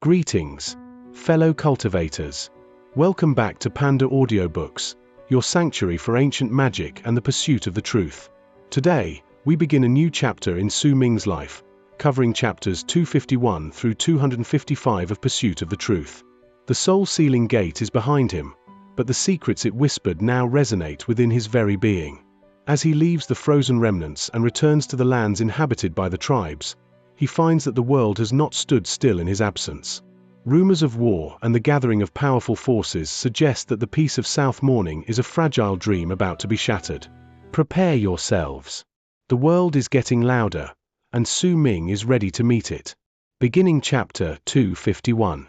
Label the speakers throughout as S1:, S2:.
S1: Greetings, fellow cultivators. Welcome back to Panda AudioBooks, your sanctuary for ancient magic and the pursuit of the truth. Today, we begin a new chapter in Su Ming's life, covering chapters 251 through 255 of Pursuit of the Truth. The soul-sealing gate is behind him, but the secrets it whispered now resonate within his very being. As he leaves the frozen remnants and returns to the lands inhabited by the tribes, he finds that the world has not stood still in his absence. Rumors of war and the gathering of powerful forces suggest that the peace of South Morning is a fragile dream about to be shattered. Prepare yourselves. The world is getting louder, and Su Ming is ready to meet it. Beginning Chapter 251.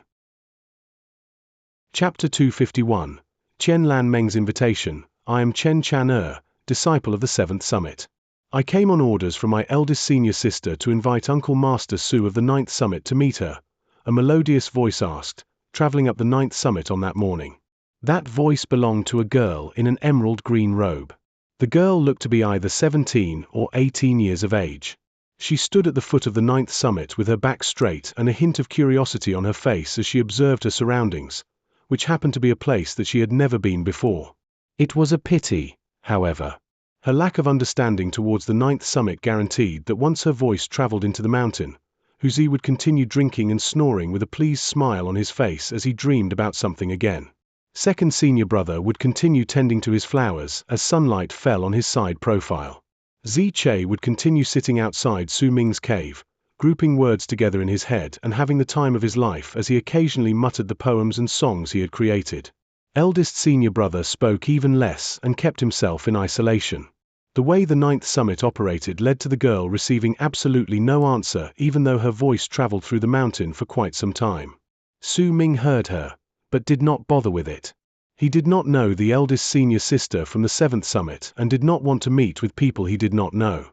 S1: Chapter 251, Qian Meng's Invitation. I am Chen Chan, disciple of the Seventh Summit. I came on orders from my eldest senior sister to invite Uncle Master Su of the Ninth Summit to meet her, a melodious voice asked, traveling up the Ninth Summit on that morning. That voice belonged to a girl in an emerald green robe. The girl looked to be either 17 or 18 years of age. She stood at the foot of the Ninth Summit with her back straight and a hint of curiosity on her face as she observed her surroundings, which happened to be a place that she had never been before. It was a pity, however. Her lack of understanding towards the Ninth Summit guaranteed that once her voice traveled into the mountain, Huzi would continue drinking and snoring with a pleased smile on his face as he dreamed about something again. Second senior brother would continue tending to his flowers as sunlight fell on his side profile. Xianxia would continue sitting outside Su Ming's cave, grouping words together in his head and having the time of his life as he occasionally muttered the poems and songs he had created. Eldest senior brother spoke even less and kept himself in isolation. The way the Ninth Summit operated led to the girl receiving absolutely no answer even though her voice traveled through the mountain for quite some time. Su Ming heard her, but did not bother with it. He did not know the eldest senior sister from the Seventh Summit and did not want to meet with people he did not know.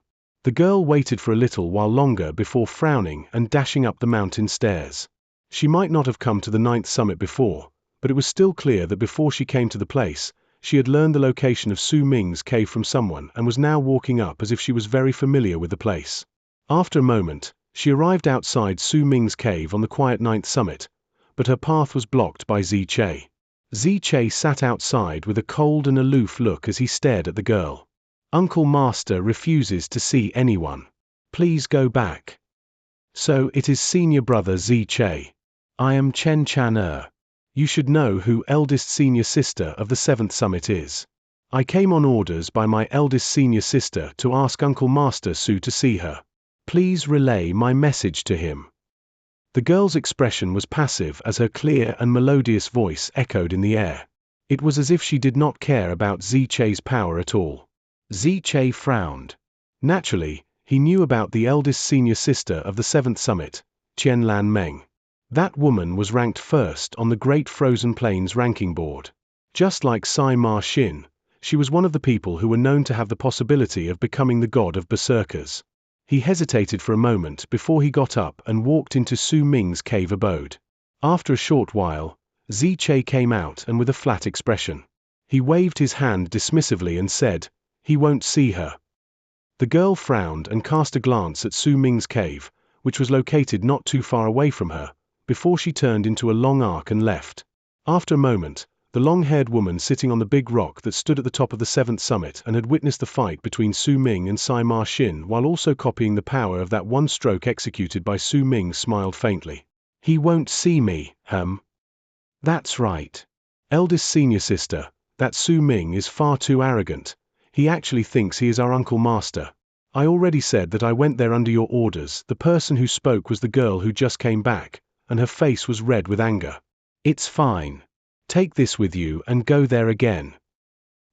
S1: The girl waited for a little while longer before frowning and dashing up the mountain stairs. She might not have come to the Ninth Summit before, but it was still clear that before she came to the place, she had learned the location of Su Ming's cave from someone and was now walking up as if she was very familiar with the place. After a moment, she arrived outside Su Ming's cave on the quiet Ninth Summit, but her path was blocked by Xianxia. Xianxia sat outside with a cold and aloof look as he stared at the girl. Uncle Master refuses to see anyone. Please go back. So it is senior brother Xianxia. I am Chen Chan. You should know who eldest senior sister of the Seventh Summit is. I came on orders by my eldest senior sister to ask Uncle Master Su to see her. Please relay my message to him. The girl's expression was passive as her clear and melodious voice echoed in the air. It was as if she did not care about Xianxia's power at all. Xianxia frowned. Naturally, he knew about the eldest senior sister of the Seventh Summit, Qian Meng. That woman was ranked first on the Great Frozen Plains ranking board. Just like Sima Xin, she was one of the people who were known to have the possibility of becoming the god of Berserkers. He hesitated for a moment before he got up and walked into Su Ming's cave abode. After a short while, Xianxia came out and with a flat expression. He waved his hand dismissively and said, "He won't see her." The girl frowned and cast a glance at Su Ming's cave, which was located not too far away from her, before she turned into a long arc and left. After a moment, the long-haired woman sitting on the big rock that stood at the top of the Seventh Summit and had witnessed the fight between Su Ming and Sima Xin while also copying the power of that one stroke executed by Su Ming smiled faintly. He won't see me, That's right. Eldest senior sister, that Su Ming is far too arrogant. He actually thinks he is our Uncle Master. I already said that I went there under your orders. The person who spoke was the girl who just came back, and her face was red with anger. It's fine. Take this with you and go there again.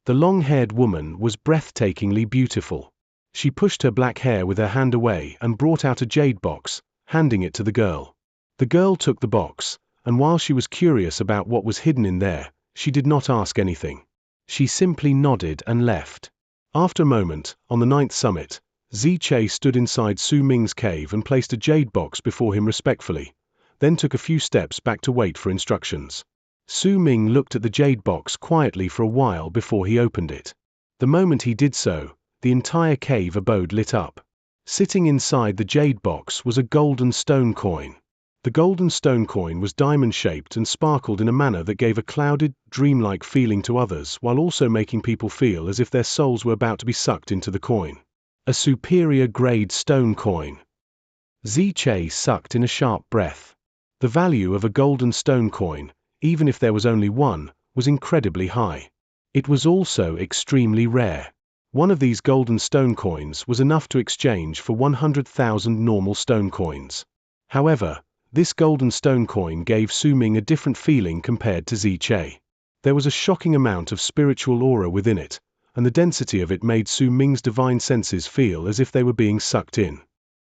S1: The long-haired woman was breathtakingly beautiful. She pushed her black hair with her hand away and brought out a jade box, handing it to the girl. The girl took the box, and while she was curious about what was hidden in there, she did not ask anything. She simply nodded and left. After a moment, on the Ninth Summit, Xianxia stood inside Su Ming's cave and placed a jade box before him respectfully, then took a few steps back to wait for instructions. Su Ming looked at the jade box quietly for a while before he opened it. The moment he did so, the entire cave abode lit up. Sitting inside the jade box was a golden stone coin. The golden stone coin was diamond-shaped and sparkled in a manner that gave a clouded, dreamlike feeling to others while also making people feel as if their souls were about to be sucked into the coin. A superior grade stone coin. Xianxia sucked in a sharp breath. The value of a golden stone coin, even if there was only one, was incredibly high. It was also extremely rare. One of these golden stone coins was enough to exchange for 100,000 normal stone coins. However, this golden stone coin gave Su Ming a different feeling compared to Xianxia. There was a shocking amount of spiritual aura within it, and the density of it made Su Ming's divine senses feel as if they were being sucked in.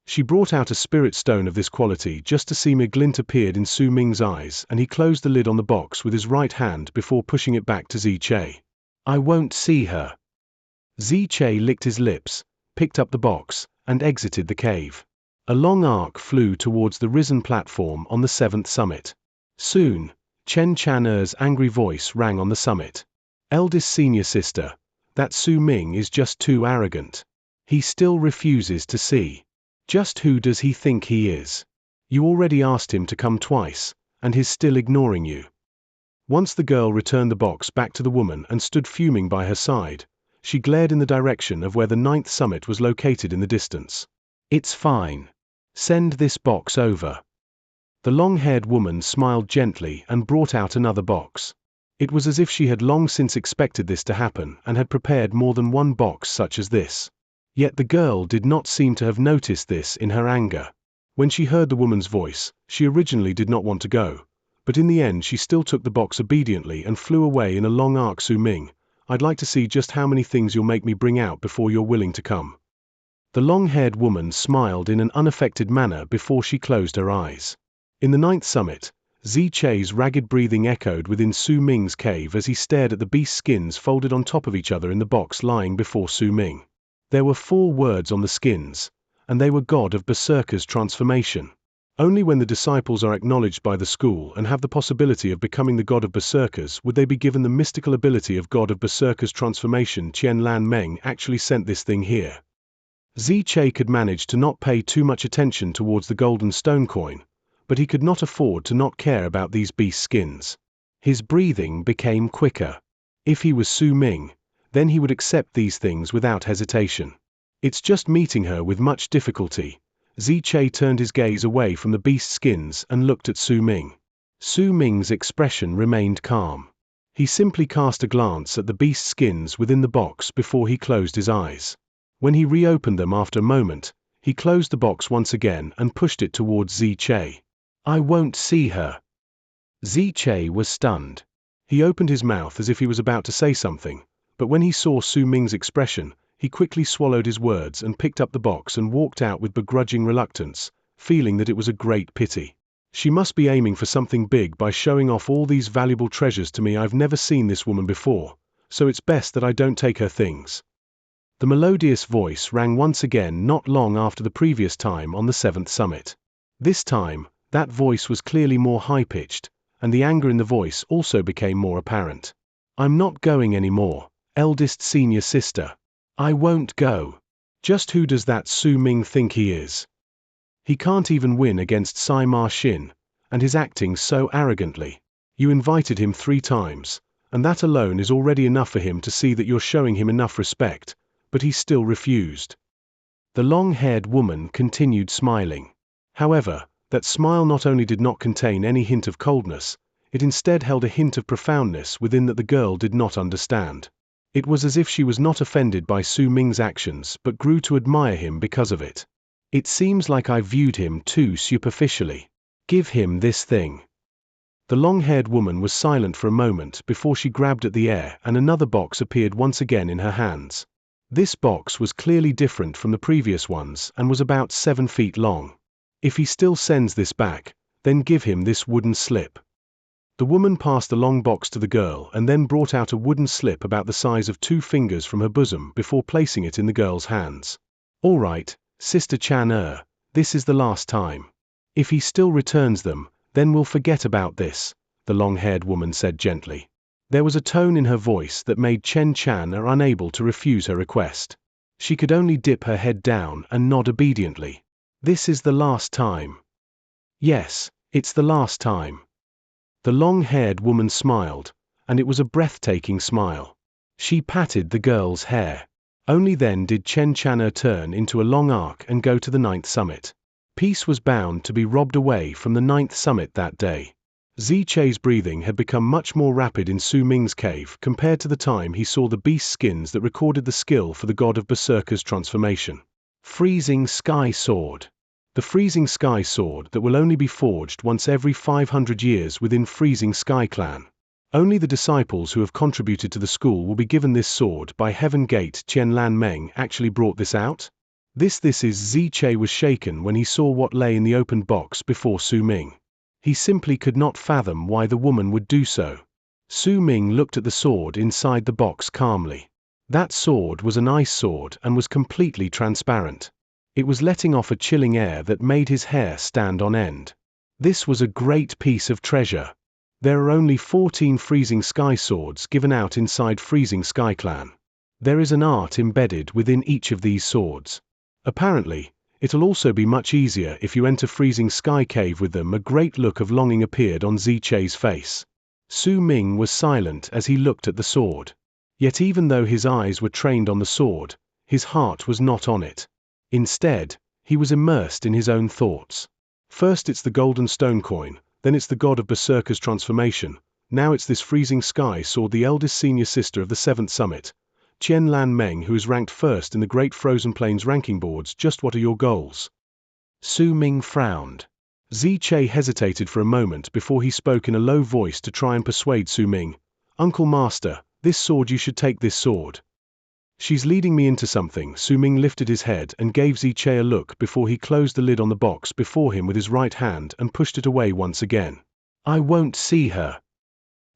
S1: She brought out a spirit stone of this quality just to see a glint appeared in Su Ming's eyes, and he closed the lid on the box with his right hand before pushing it back to Xianxia. I won't see her. Xianxia licked his lips, picked up the box, and exited the cave. A long arc flew towards the risen platform on the 7th summit. Soon, Chen Chan'er's angry voice rang on the summit. Eldest senior sister, that Su Ming is just too arrogant. He still refuses to see. Just who does he think he is? You already asked him to come twice, and he's still ignoring you. Once the girl returned the box back to the woman and stood fuming by her side, she glared in the direction of where the 9th summit was located in the distance. It's fine. Send this box over. The long-haired woman smiled gently and brought out another box. It was as if she had long since expected this to happen and had prepared more than one box such as this. Yet the girl did not seem to have noticed this in her anger. When she heard the woman's voice, she originally did not want to go, but in the end she still took the box obediently and flew away in a long arc. Su Ming, I'd like to see just how many things you'll make me bring out before you're willing to come. The long-haired woman smiled in an unaffected manner before she closed her eyes. In the 9th summit, Xianxia's ragged breathing echoed within Su Ming's cave as he stared at the beast skins folded on top of each other in the box lying before Su Ming. There were 4 words on the skins, and they were God of Berserker's transformation. Only when the disciples are acknowledged by the school and have the possibility of becoming the God of Berserkers would they be given the mystical ability of God of Berserker's transformation. Qian Meng actually sent this thing here. Xianxia could manage to not pay too much attention towards the golden stone coin, but he could not afford to not care about these beast skins. His breathing became quicker. If he was Su Ming, then he would accept these things without hesitation. It's just meeting her with much difficulty. Xianxia turned his gaze away from the beast skins and looked at Su Ming. Su Ming's expression remained calm. He simply cast a glance at the beast skins within the box before he closed his eyes. When he reopened them after a moment, he closed the box once again and pushed it towards Xianxia. I won't see her. Xianxia was stunned. He opened his mouth as if he was about to say something, but when he saw Su Ming's expression, he quickly swallowed his words and picked up the box and walked out with begrudging reluctance, feeling that it was a great pity. She must be aiming for something big by showing off all these valuable treasures to me. I've never seen this woman before, so it's best that I don't take her things. The melodious voice rang once again not long after the previous time on the 7th summit. This time, that voice was clearly more high-pitched, and the anger in the voice also became more apparent. I'm not going anymore, eldest senior sister. I won't go. Just who does that Su Ming think he is? He can't even win against Sima Xin, and he's acting so arrogantly. You invited him 3 times, and that alone is already enough for him to see that you're showing him enough respect, but he still refused. The long-haired woman continued smiling. However, that smile not only did not contain any hint of coldness, it instead held a hint of profoundness within that the girl did not understand. It was as if she was not offended by Su Ming's actions but grew to admire him because of it. It seems like I viewed him too superficially. Give him this thing. The long-haired woman was silent for a moment before she grabbed at the air and another box appeared once again in her hands. This box was clearly different from the previous ones and was about 7 feet long. If he still sends this back, then give him this wooden slip. The woman passed the long box to the girl and then brought out a wooden slip about the size of 2 fingers from her bosom before placing it in the girl's hands. All right, Sister Chan'er, this is the last time. If he still returns them, then we'll forget about this, the long-haired woman said gently. There was a tone in her voice that made Chen Chan'er unable to refuse her request. She could only dip her head down and nod obediently. This is the last time. Yes, It's the last time. The long-haired woman smiled, and it was a breathtaking smile. She patted the girl's hair. Only then did Chen Chang'e turn into a long arc and go to the 9th summit. Peace was bound to be robbed away from the 9th summit that day. Xianxia's breathing had become much more rapid in Su Ming's cave compared to the time he saw the beast skins that recorded the skill for the god of Berserker's transformation. Freezing Sky Sword. The Freezing Sky Sword that will only be forged once every 500 years within Freezing Sky Clan. Only the disciples who have contributed to the school will be given this sword by Heaven Gate. Qianlan Meng actually brought this out? This is Xianxia was shaken when he saw what lay in the opened box before Su Ming. He simply could not fathom why the woman would do so. Su Ming looked at the sword inside the box calmly. That sword was an ice sword and was completely transparent. It was letting off a chilling air that made his hair stand on end. This was a great piece of treasure. There are only 14 Freezing Sky Swords given out inside Freezing Sky Clan. There is an art embedded within each of these swords. Apparently, it'll also be much easier if you enter Freezing Sky Cave with them. A great look of longing appeared on Xianxia's face. Su Ming was silent as he looked at the sword. Yet even though his eyes were trained on the sword, his heart was not on it. Instead, he was immersed in his own thoughts. First it's the golden stone coin, then it's the god of Berserker's transformation, now it's this Freezing Sky Sword. The eldest senior sister of the 7th summit, Qianlan Meng, who is ranked first in the Great Frozen Plains ranking boards. Just what are your goals? Su Ming frowned. Xianxia hesitated for a moment before he spoke in a low voice to try and persuade Su Ming. Uncle Master, this sword, you should take this sword. She's leading me into something. Su Ming lifted his head and gave Xianxia a look before he closed the lid on the box before him with his right hand and pushed it away once again. I won't see her.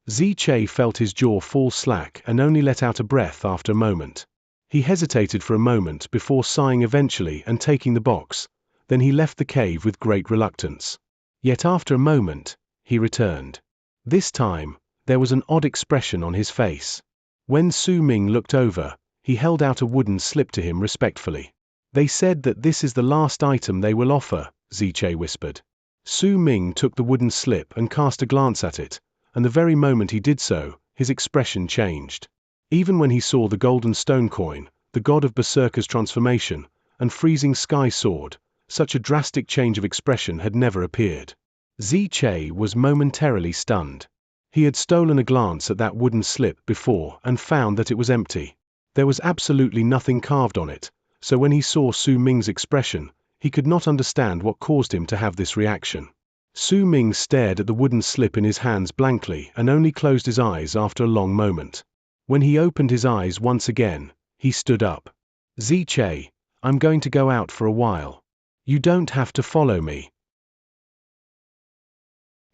S1: Xianxia felt his jaw fall slack and only let out a breath after a moment. He hesitated for a moment before sighing eventually and taking the box, then he left the cave with great reluctance. Yet after a moment, he returned. This time, there was an odd expression on his face. When Su Ming looked over, he held out a wooden slip to him respectfully. They said that this is the last item they will offer, Xianxia whispered. Su Ming took the wooden slip and cast a glance at it, and the very moment he did so, his expression changed. Even when he saw the golden stone coin, the god of Berserker's transformation, and Freezing Sky Sword, such a drastic change of expression had never appeared. Xianxia was momentarily stunned. He had stolen a glance at that wooden slip before and found that it was empty. There was absolutely nothing carved on it, so when he saw Su Ming's expression, he could not understand what caused him to have this reaction. Su Ming stared at the wooden slip in his hands blankly and only closed his eyes after a long moment. When he opened his eyes once again, he stood up. Xianxia, I'm going to go out for a while. You don't have to follow me.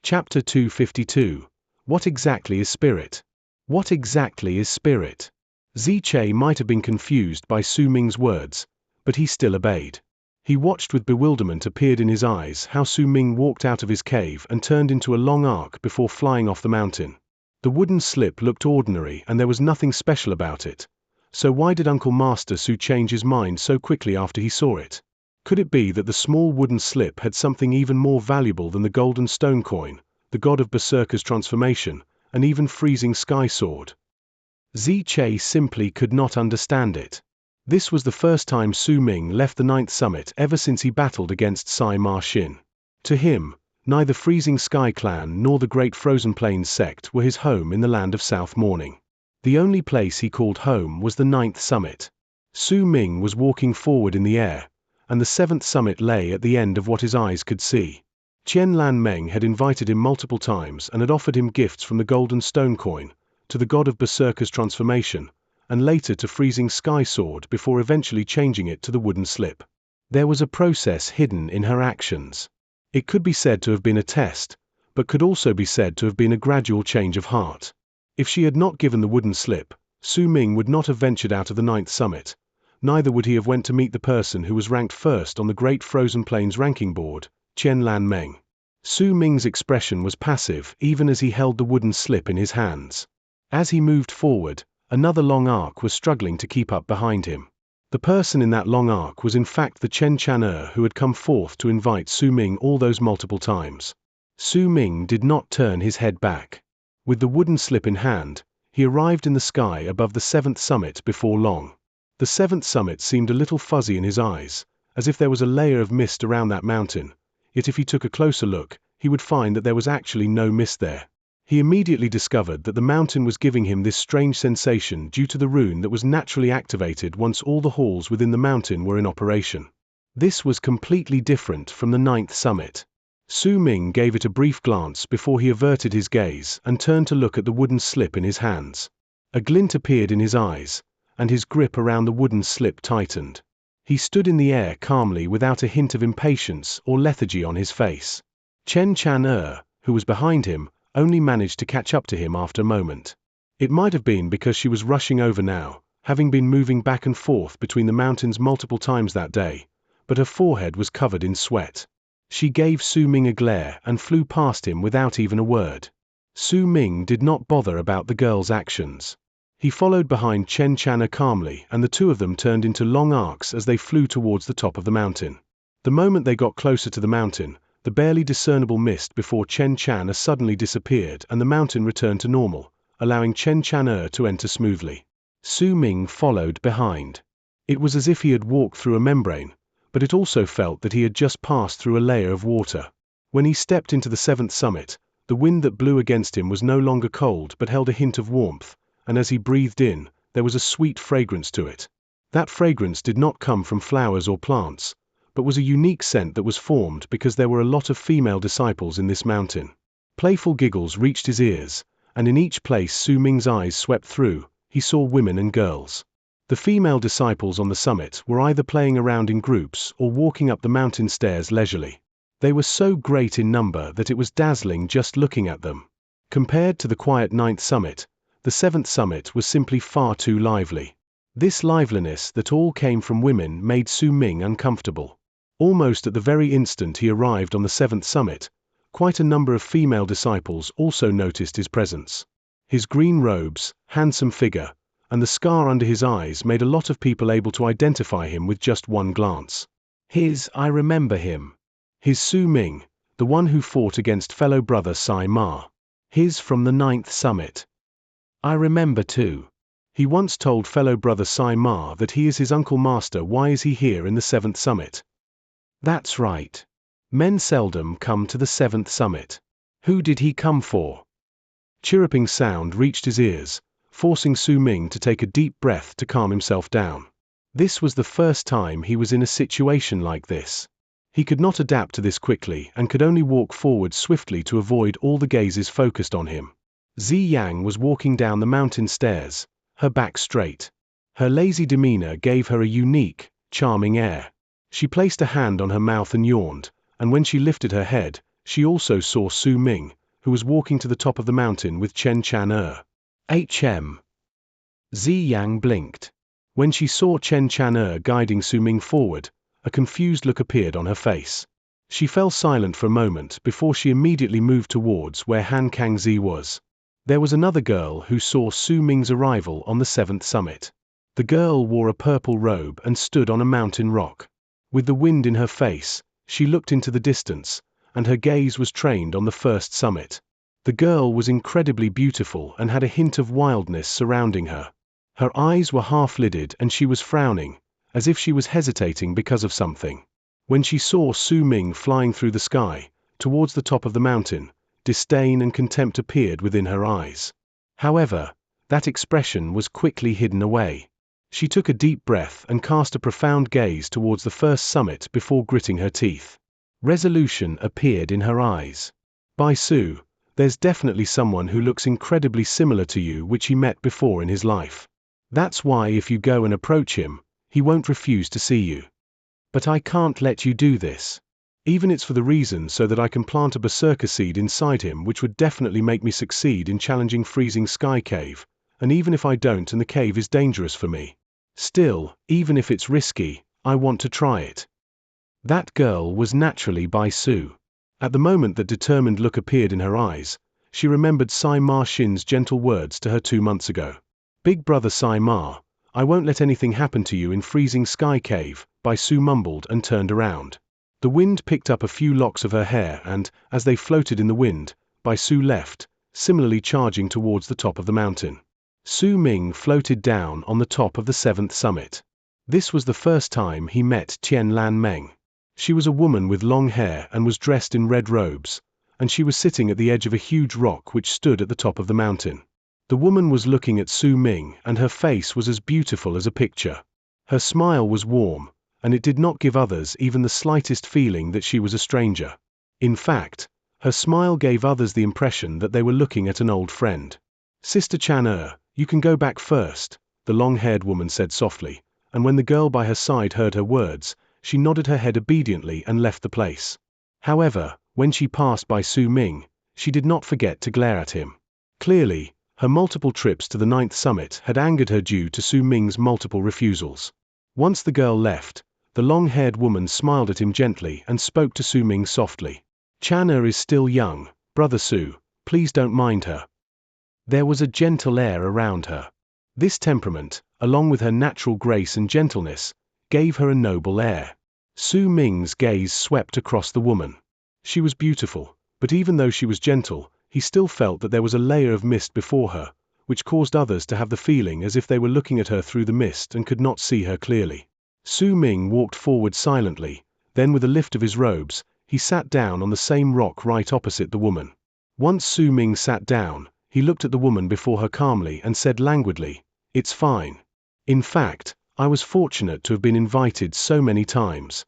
S1: Chapter 252. What exactly is spirit? What exactly is spirit? Xianxia might have been confused by Su Ming's words, but he still obeyed. He watched with bewilderment appeared in his eyes how Su Ming walked out of his cave and turned into a long arc before flying off the mountain. The wooden slip looked ordinary and there was nothing special about it. So why did Uncle Master Su change his mind so quickly after he saw it? Could it be that the small wooden slip had something even more valuable than the golden stone coin, the god of Berserker's transformation, and even Freezing Sky Sword? Xianxia simply could not understand it. This was the first time Su Ming left the 9th summit ever since he battled against Sai Ma Xin. To him, neither Freezing Sky Clan nor the Great Frozen Plains sect were his home in the land of South Morning. The only place he called home was the 9th summit. Su Ming was walking forward in the air, and the 7th summit lay at the end of what his eyes could see. Qianlan Meng had invited him multiple times and had offered him gifts from the golden stone coin, to the god of Berserker's transformation, and later to Freezing Sky Sword before eventually changing it to the wooden slip. There was a process hidden in her actions. It could be said to have been a test, but could also be said to have been a gradual change of heart. If she had not given the wooden slip, Su Ming would not have ventured out of the 9th summit, neither would he have went to meet the person who was ranked first on the Great Frozen Plains ranking board, Qianlan Meng. Su Ming's expression was passive even as he held the wooden slip in his hands. As he moved forward, another long arc was struggling to keep up behind him. The person in that long arc was in fact the Chen Chang'e who had come forth to invite Su Ming all those multiple times. Su Ming did not turn his head back. With the wooden slip in hand, he arrived in the sky above the 7th summit before long. The 7th summit seemed a little fuzzy in his eyes, as if there was a layer of mist around that mountain, yet if he took a closer look, he would find that there was actually no mist there. He immediately discovered that the mountain was giving him this strange sensation due to the rune that was naturally activated once all the halls within the mountain were in operation. This was completely different from the 9th summit. Su Ming gave it a brief glance before he averted his gaze and turned to look at the wooden slip in his hands. A glint appeared in his eyes, and his grip around the wooden slip tightened. He stood in the air calmly without a hint of impatience or lethargy on his face. Xianxia, who was behind him, only managed to catch up to him after a moment. It might have been because she was rushing over now, having been moving back and forth between the mountains multiple times that day, but her forehead was covered in sweat. She gave Su Ming a glare and flew past him without even a word. Su Ming did not bother about the girl's actions. He followed behind Xianxia calmly, and the two of them turned into long arcs as they flew towards the top of the mountain. The moment they got closer to the mountain, the barely discernible mist before Xianxia suddenly disappeared and the mountain returned to normal, allowing Xianxia to enter smoothly. Su Ming followed behind. It was as if he had walked through a membrane, but it also felt that he had just passed through a layer of water. When he stepped into the 7th summit, the wind that blew against him was no longer cold but held a hint of warmth, and as he breathed in, there was a sweet fragrance to it. That fragrance did not come from flowers or plants, but was a unique scent that was formed because there were a lot of female disciples in this mountain. Playful giggles reached his ears, and in each place Su Ming's eyes swept through, he saw women and girls. The female disciples on the summit were either playing around in groups or walking up the mountain stairs leisurely. They were so great in number that it was dazzling just looking at them. Compared to the quiet 9th summit, the 7th summit was simply far too lively. This liveliness that all came from women made Su Ming uncomfortable. Almost at the very instant he arrived on the 7th summit, quite a number of female disciples also noticed his presence. His green robes, handsome figure, and the scar under his eyes made a lot of people able to identify him with just one glance. I remember him. His Su Ming, the one who fought against fellow brother Sai Ma. From the 9th summit. I remember too. He once told fellow brother Sai Ma that he is his uncle master. Why is he here in the 7th summit? That's right. Men seldom come to the 7th summit. Who did he come for? Chirruping sound reached his ears, forcing Su Ming to take a deep breath to calm himself down. This was the first time he was in a situation like this. He could not adapt to this quickly and could only walk forward swiftly to avoid all the gazes focused on him. Xianxia was walking down the mountain stairs, her back straight. Her lazy demeanor gave her a unique, charming air. She placed a hand on her mouth and yawned, and when she lifted her head, she also saw Su Ming, who was walking to the top of the mountain with Xianxia. Xianxia blinked. When she saw Xianxia guiding Su Ming forward, a confused look appeared on her face. She fell silent for a moment before she immediately moved towards where Han Kangzi was. There was another girl who saw Su Ming's arrival on the 7th summit. The girl wore a purple robe and stood on a mountain rock. With the wind in her face, she looked into the distance, and her gaze was trained on the 1st summit. The girl was incredibly beautiful and had a hint of wildness surrounding her. Her eyes were half-lidded and she was frowning, as if she was hesitating because of something. When she saw Su Ming flying through the sky, towards the top of the mountain, disdain and contempt appeared within her eyes. However, that expression was quickly hidden away. She took a deep breath and cast a profound gaze towards the 1st summit before gritting her teeth. Resolution appeared in her eyes. By Su, there's definitely someone who looks incredibly similar to you which he met before in his life. That's why if you go and approach him, he won't refuse to see you. But I can't let you do this. Even it's for the reason so that I can plant a Berserker seed inside him which would definitely make me succeed in challenging Freezing Sky Cave, and even if I don't and the cave is dangerous for me. Still, even if it's risky, I want to try it. That girl was naturally Bai Su. At the moment that determined look appeared in her eyes, she remembered Sai Ma Shin's gentle words to her 2 months ago. Big brother Sai Ma, I won't let anything happen to you in Freezing Sky Cave, Bai Su mumbled and turned around. The wind picked up a few locks of her hair and, as they floated in the wind, Bai Su left, similarly charging towards the top of the mountain. Su Ming floated down on the top of the 7th summit. This was the first time he met Qianlan Meng. She was a woman with long hair and was dressed in red robes, and she was sitting at the edge of a huge rock which stood at the top of the mountain. The woman was looking at Su Ming, and her face was as beautiful as a picture. Her smile was warm, and it did not give others even the slightest feeling that she was a stranger. In fact, her smile gave others the impression that they were looking at an old friend. "Sister Chan, you can go back first," the long-haired woman said softly, and when the girl by her side heard her words, she nodded her head obediently and left the place. However, when she passed by Su Ming, she did not forget to glare at him. Clearly, her multiple trips to the 9th summit had angered her due to Su Ming's multiple refusals. Once the girl left, the long-haired woman smiled at him gently and spoke to Su Ming softly. "Chan is still young, Brother Su, please don't mind her." There was a gentle air around her. This temperament, along with her natural grace and gentleness, gave her a noble air. Su Ming's gaze swept across the woman. She was beautiful, but even though she was gentle, he still felt that there was a layer of mist before her, which caused others to have the feeling as if they were looking at her through the mist and could not see her clearly. Su Ming walked forward silently, then with a lift of his robes, he sat down on the same rock right opposite the woman. Once Su Ming sat down, he looked at the woman before her calmly and said languidly, "It's fine. In fact, I was fortunate to have been invited so many times."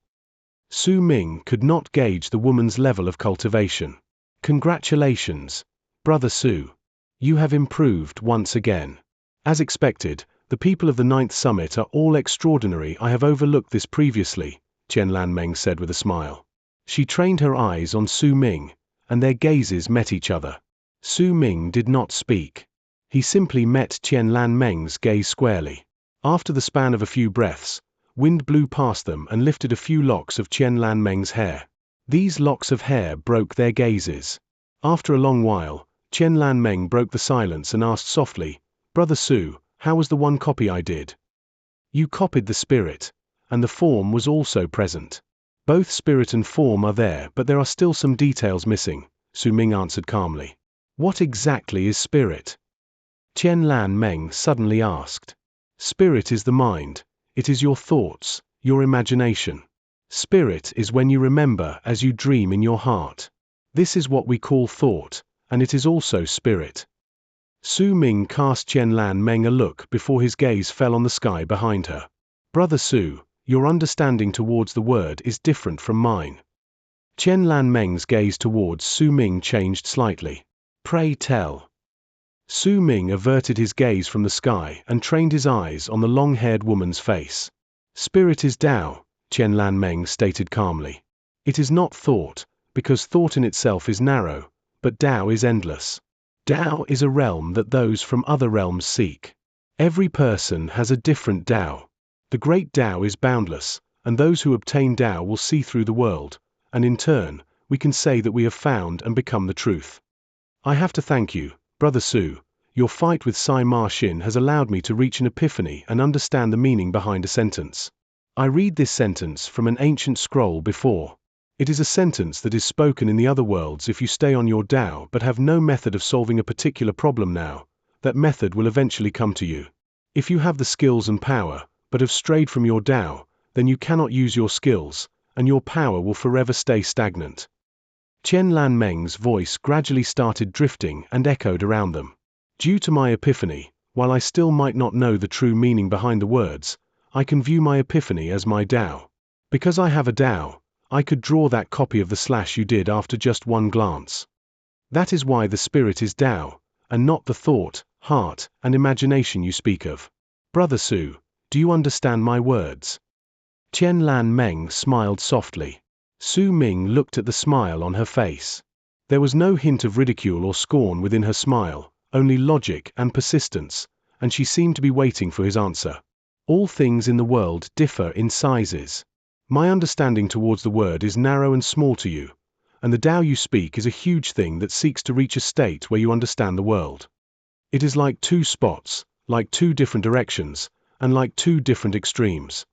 S1: Su Ming could not gauge the woman's level of cultivation. "Congratulations, Brother Su. You have improved once again. As expected, the people of the 9th summit are all extraordinary. I have overlooked this previously," Qianlan Meng said with a smile. She trained her eyes on Su Ming, and their gazes met each other. Su Ming did not speak. He simply met Qianlan Meng's gaze squarely. After the span of a few breaths, wind blew past them and lifted a few locks of Qianlan Meng's hair. These locks of hair broke their gazes. After a long while, Qianlan Meng broke the silence and asked softly, "Brother Su, how was the one copy I did?" "You copied the spirit, and the form was also present. Both spirit and form are there, but there are still some details missing," Su Ming answered calmly. "What exactly is spirit?" Qianlan Meng suddenly asked. "Spirit is the mind. It is your thoughts, your imagination. Spirit is when you remember as you dream in your heart. This is what we call thought, and it is also spirit." Su Ming cast Qianlan Meng a look before his gaze fell on the sky behind her. "Brother Su, your understanding towards the word is different from mine." Qianlan Meng's gaze towards Su Ming changed slightly. "Pray tell." Su Ming averted his gaze from the sky and trained his eyes on the long-haired woman's face. "Spirit is Tao," Qianlan Meng stated calmly. "It is not thought, because thought in itself is narrow, but Tao is endless. Tao is a realm that those from other realms seek. Every person has a different Tao. The great Tao is boundless, and those who obtain Tao will see through the world, and in turn, we can say that we have found and become the truth. I have to thank you, Brother Su. Your fight with Sai Ma Xin has allowed me to reach an epiphany and understand the meaning behind a sentence. I read this sentence from an ancient scroll before. It is a sentence that is spoken in the other worlds if you stay on your Tao but have no method of solving a particular problem now. That method will eventually come to you. If you have the skills and power, but have strayed from your Tao, then you cannot use your skills, and your power will forever stay stagnant." Qianlan Meng's voice gradually started drifting and echoed around them. "Due to my epiphany, while I still might not know the true meaning behind the words, I can view my epiphany as my Tao. Because I have a Tao, I could draw that copy of the slash you did after just one glance. That is why the spirit is Tao, and not the thought, heart, and imagination you speak of. Brother Su, do you understand my words?" Qianlan Meng smiled softly. Su Ming looked at the smile on her face. There was no hint of ridicule or scorn within her smile, only logic and persistence, and she seemed to be waiting for his answer. "All things in the world differ in sizes. My understanding towards the word is narrow and small to you, and the Tao you speak is a huge thing that seeks to reach a state where you understand the world. It is like two spots, like two different directions, and like two different extremes."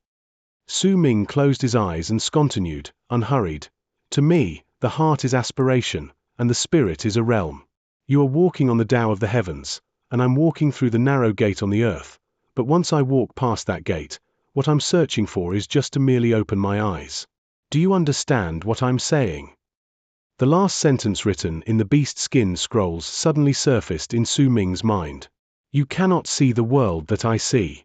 S1: Su Ming closed his eyes and continued, unhurried. To me, the heart is aspiration, and the spirit is a realm. You are walking on the Tao of the heavens, and I'm walking through the narrow gate on the earth, but once I walk past that gate, what I'm searching for is just to merely open my eyes. Do you understand what I'm saying? The last sentence written in the beast skin scrolls suddenly surfaced in Su Ming's mind. You cannot see the world that I see.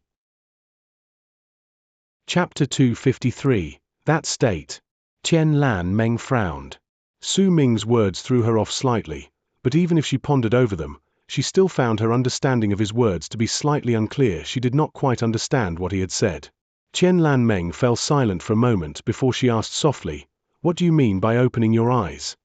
S1: Chapter 253, That State. Qian Meng frowned. Su Ming's words threw her off slightly, but even if she pondered over them, she still found her understanding of his words to be slightly unclear. She did not quite understand what he had said. Qian Meng fell silent for a moment before she asked softly, What do you mean by opening your eyes?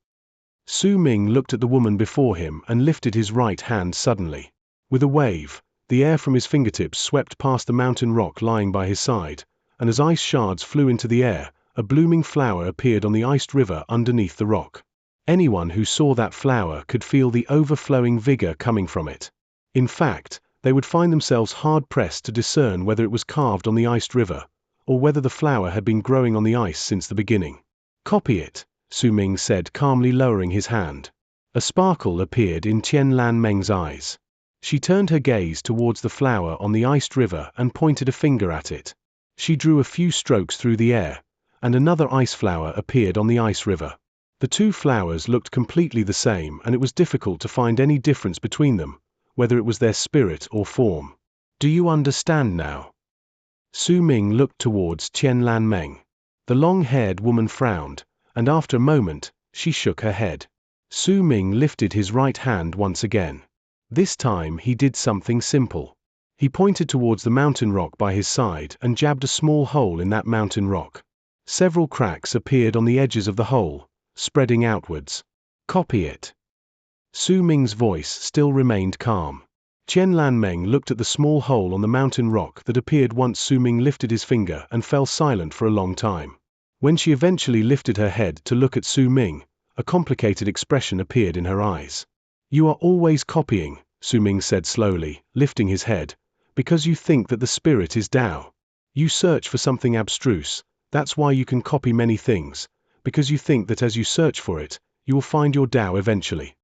S1: Su Ming looked at the woman before him and lifted his right hand suddenly. With a wave, the air from his fingertips swept past the mountain rock lying by his side, and as ice shards flew into the air, a blooming flower appeared on the iced river underneath the rock. Anyone who saw that flower could feel the overflowing vigor coming from it. In fact, they would find themselves hard-pressed to discern whether it was carved on the iced river, or whether the flower had been growing on the ice since the beginning. Copy it, Su Ming said, calmly lowering his hand. A sparkle appeared in Qian Meng's eyes. She turned her gaze towards the flower on the iced river and pointed a finger at it. She drew a few strokes through the air, and another ice flower appeared on the ice river. The two flowers looked completely the same, and it was difficult to find any difference between them, whether it was their spirit or form. Do you understand now? Su Ming looked towards Qian Meng. The long-haired woman frowned, and after a moment, she shook her head. Su Ming lifted his right hand once again. This time he did something simple. He pointed towards the mountain rock by his side and jabbed a small hole in that mountain rock. Several cracks appeared on the edges of the hole, spreading outwards. Copy it. Su Ming's voice still remained calm. Qian Meng looked at the small hole on the mountain rock that appeared once Su Ming lifted his finger and fell silent for a long time. When she eventually lifted her head to look at Su Ming, a complicated expression appeared in her eyes. You are always copying, Su Ming said slowly, lifting his head, because you think that the spirit is Tao. You search for something abstruse, that's why you can copy many things, because you think that as you search for it, you will find your Tao eventually.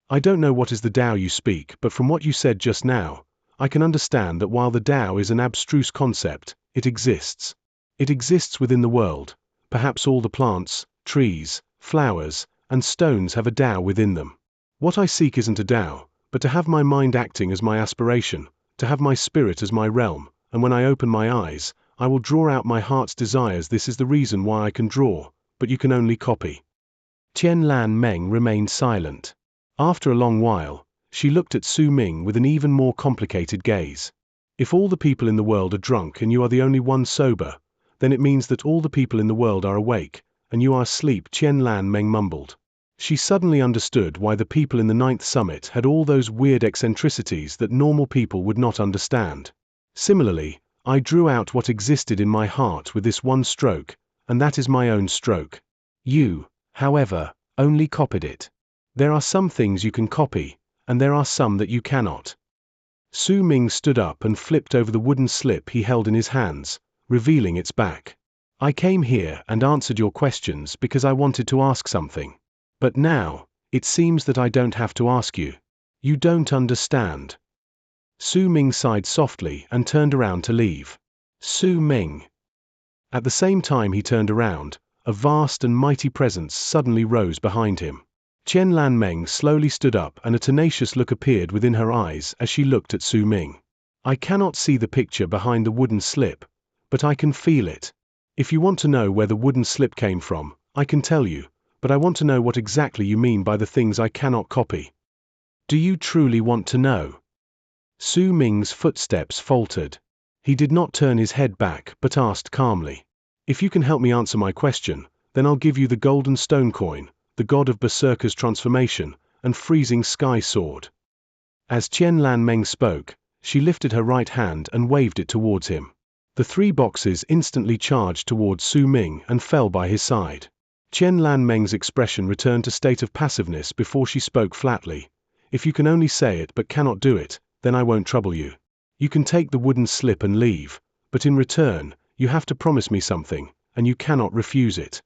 S1: I don't know what is the Tao you speak, but from what you said just now, I can understand that while the Tao is an abstruse concept, it exists. It exists within the world. Perhaps all the plants, trees, flowers, and stones have a Tao within them. What I seek isn't a Tao, but to have my mind acting as my aspiration, to have my spirit as my realm, and when I open my eyes, I will draw out my heart's desires. This is the reason why I can draw, but you can only copy. Qian Meng remained silent. After a long while, she looked at Su Ming with an even more complicated gaze. If all the people in the world are drunk and you are the only one sober, then it means that all the people in the world are awake, and you are asleep, Qian Meng mumbled. She suddenly understood why the people in the 9th summit had all those weird eccentricities that normal people would not understand. Similarly, I drew out what existed in my heart with this one stroke, and that is my own stroke. You, however, only copied it. There are some things you can copy, and there are some that you cannot. Su Ming stood up and flipped over the wooden slip he held in his hands, revealing its back. I came here and answered your questions because I wanted to ask something. But now, it seems that I don't have to ask you. You don't understand. Su Ming sighed softly and turned around to leave. Su Ming. At the same time he turned around, a vast and mighty presence suddenly rose behind him. Qian Meng slowly stood up and a tenacious look appeared within her eyes as she looked at Su Ming. I cannot see the picture behind the wooden slip, but I can feel it. If you want to know where the wooden slip came from, I can tell you, but I want to know what exactly you mean by the things I cannot copy. Do you truly want to know? Su Ming's footsteps faltered. He did not turn his head back but asked calmly. If you can help me answer my question, then I'll give you the golden stone coin, the god of Berserker's transformation, and freezing sky sword. As Qian Meng spoke, she lifted her right hand and waved it towards him. The 3 boxes instantly charged towards Su Ming and fell by his side. Qian Meng's expression returned to state of passiveness before she spoke flatly. If you can only say it but cannot do it, then I won't trouble you. You can take the wooden slip and leave, but in return, You have to promise me something, and you cannot refuse it."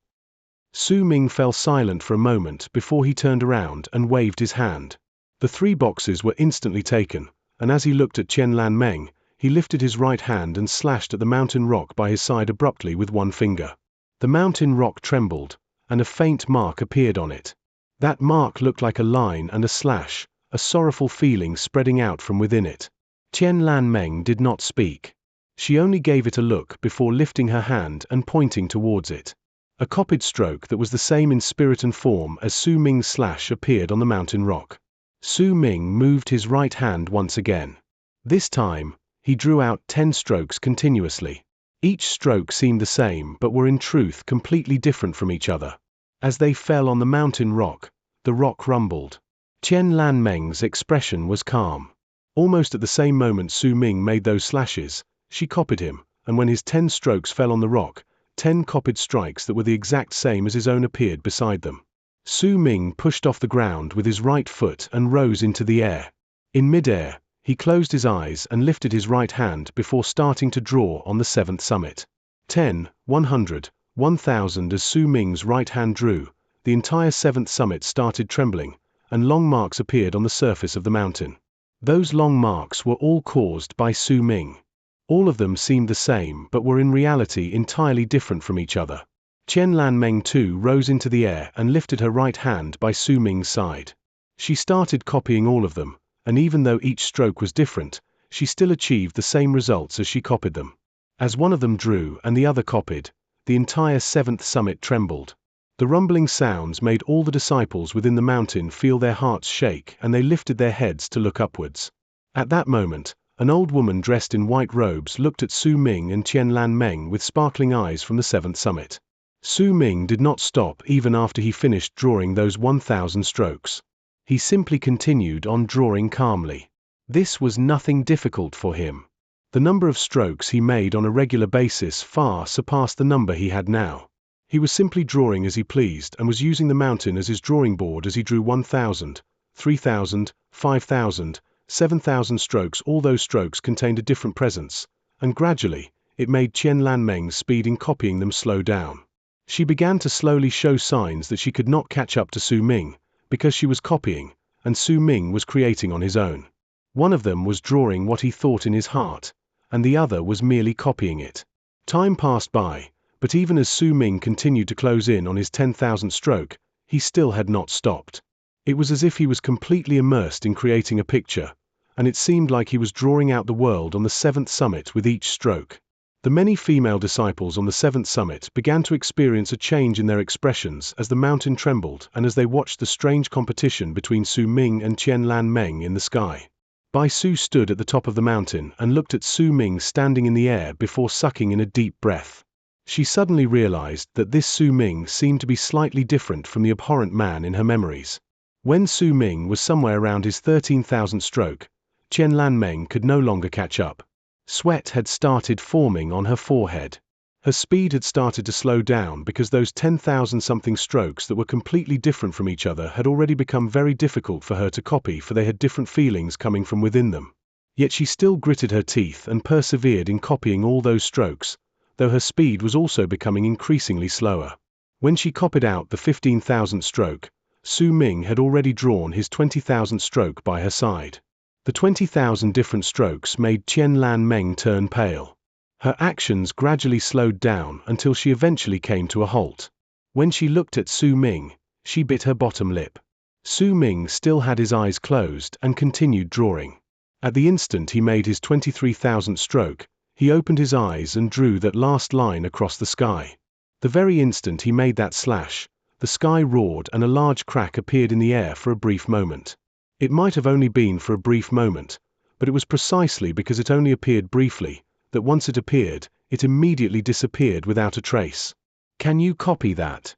S1: Su Ming fell silent for a moment before he turned around and waved his hand. The 3 boxes were instantly taken, and as he looked at Qianlan Meng, he lifted his right hand and slashed at the mountain rock by his side abruptly with one finger. The mountain rock trembled, and a faint mark appeared on it. That mark looked like a line and a slash, a sorrowful feeling spreading out from within it. Qianlan Meng did not speak. She only gave it a look before lifting her hand and pointing towards it. A copied stroke that was the same in spirit and form as Su Ming's slash appeared on the mountain rock. Su Ming moved his right hand once again. This time, he drew out 10 strokes continuously. Each stroke seemed the same but were in truth completely different from each other. As they fell on the mountain rock, the rock rumbled. Qianlan Meng's expression was calm. Almost at the same moment Su Ming made those slashes, she copied him, and when his 10 strokes fell on the rock, 10 copied strikes that were the exact same as his own appeared beside them. Su Ming pushed off the ground with his right foot and rose into the air. In midair, he closed his eyes and lifted his right hand before starting to draw on the 7th summit. 10, 100, 1000. As Su Ming's right hand drew, the entire 7th summit started trembling, and long marks appeared on the surface of the mountain. Those long marks were all caused by Su Ming. All of them seemed the same but were in reality entirely different from each other. Qianlan Meng too rose into the air and lifted her right hand by Su Ming's side. She started copying all of them, and even though each stroke was different, she still achieved the same results as she copied them. As one of them drew and the other copied, the entire 7th summit trembled. The rumbling sounds made all the disciples within the mountain feel their hearts shake, and they lifted their heads to look upwards. At that moment, an old woman dressed in white robes looked at Su Ming and Qianlan Meng with sparkling eyes from the 7th summit. Su Ming did not stop even after he finished drawing those 1000 strokes. He simply continued on drawing calmly. This was nothing difficult for him. The number of strokes he made on a regular basis far surpassed the number he had now. He was simply drawing as he pleased and was using the mountain as his drawing board as he drew 1000, 3000, 5000, 7,000 strokes. All those strokes contained a different presence, and gradually, it made Qianlan Meng's speed in copying them slow down. She began to slowly show signs that she could not catch up to Su Ming, because she was copying, and Su Ming was creating on his own. One of them was drawing what he thought in his heart, and the other was merely copying it. Time passed by, but even as Su Ming continued to close in on his 10,000th stroke, he still had not stopped. It was as if he was completely immersed in creating a picture, and it seemed like he was drawing out the world on the 7th summit with each stroke. The many female disciples on the 7th summit began to experience a change in their expressions as the mountain trembled and as they watched the strange competition between Su Ming and Qianlan Meng in the sky. Bai Su stood at the top of the mountain and looked at Su Ming standing in the air before sucking in a deep breath. She suddenly realized that this Su Ming seemed to be slightly different from the abhorrent man in her memories. When Su Ming was somewhere around his 13,000th stroke, Qianlan Meng could no longer catch up. Sweat had started forming on her forehead. Her speed had started to slow down because those 10,000-something strokes that were completely different from each other had already become very difficult for her to copy, for they had different feelings coming from within them. Yet she still gritted her teeth and persevered in copying all those strokes, though her speed was also becoming increasingly slower. When she copied out the 15,000th stroke, Su Ming had already drawn his 20,000th stroke by her side. The 20,000 different strokes made Qianlan Meng turn pale. Her actions gradually slowed down until she eventually came to a halt. When she looked at Su Ming, she bit her bottom lip. Su Ming still had his eyes closed and continued drawing. At the instant he made his 23,000th stroke, he opened his eyes and drew that last line across the sky. The very instant he made that slash, the sky roared and a large crack appeared in the air for a brief moment. It might have only been for a brief moment, but it was precisely because it only appeared briefly, that once it appeared, it immediately disappeared without a trace. Can you copy that?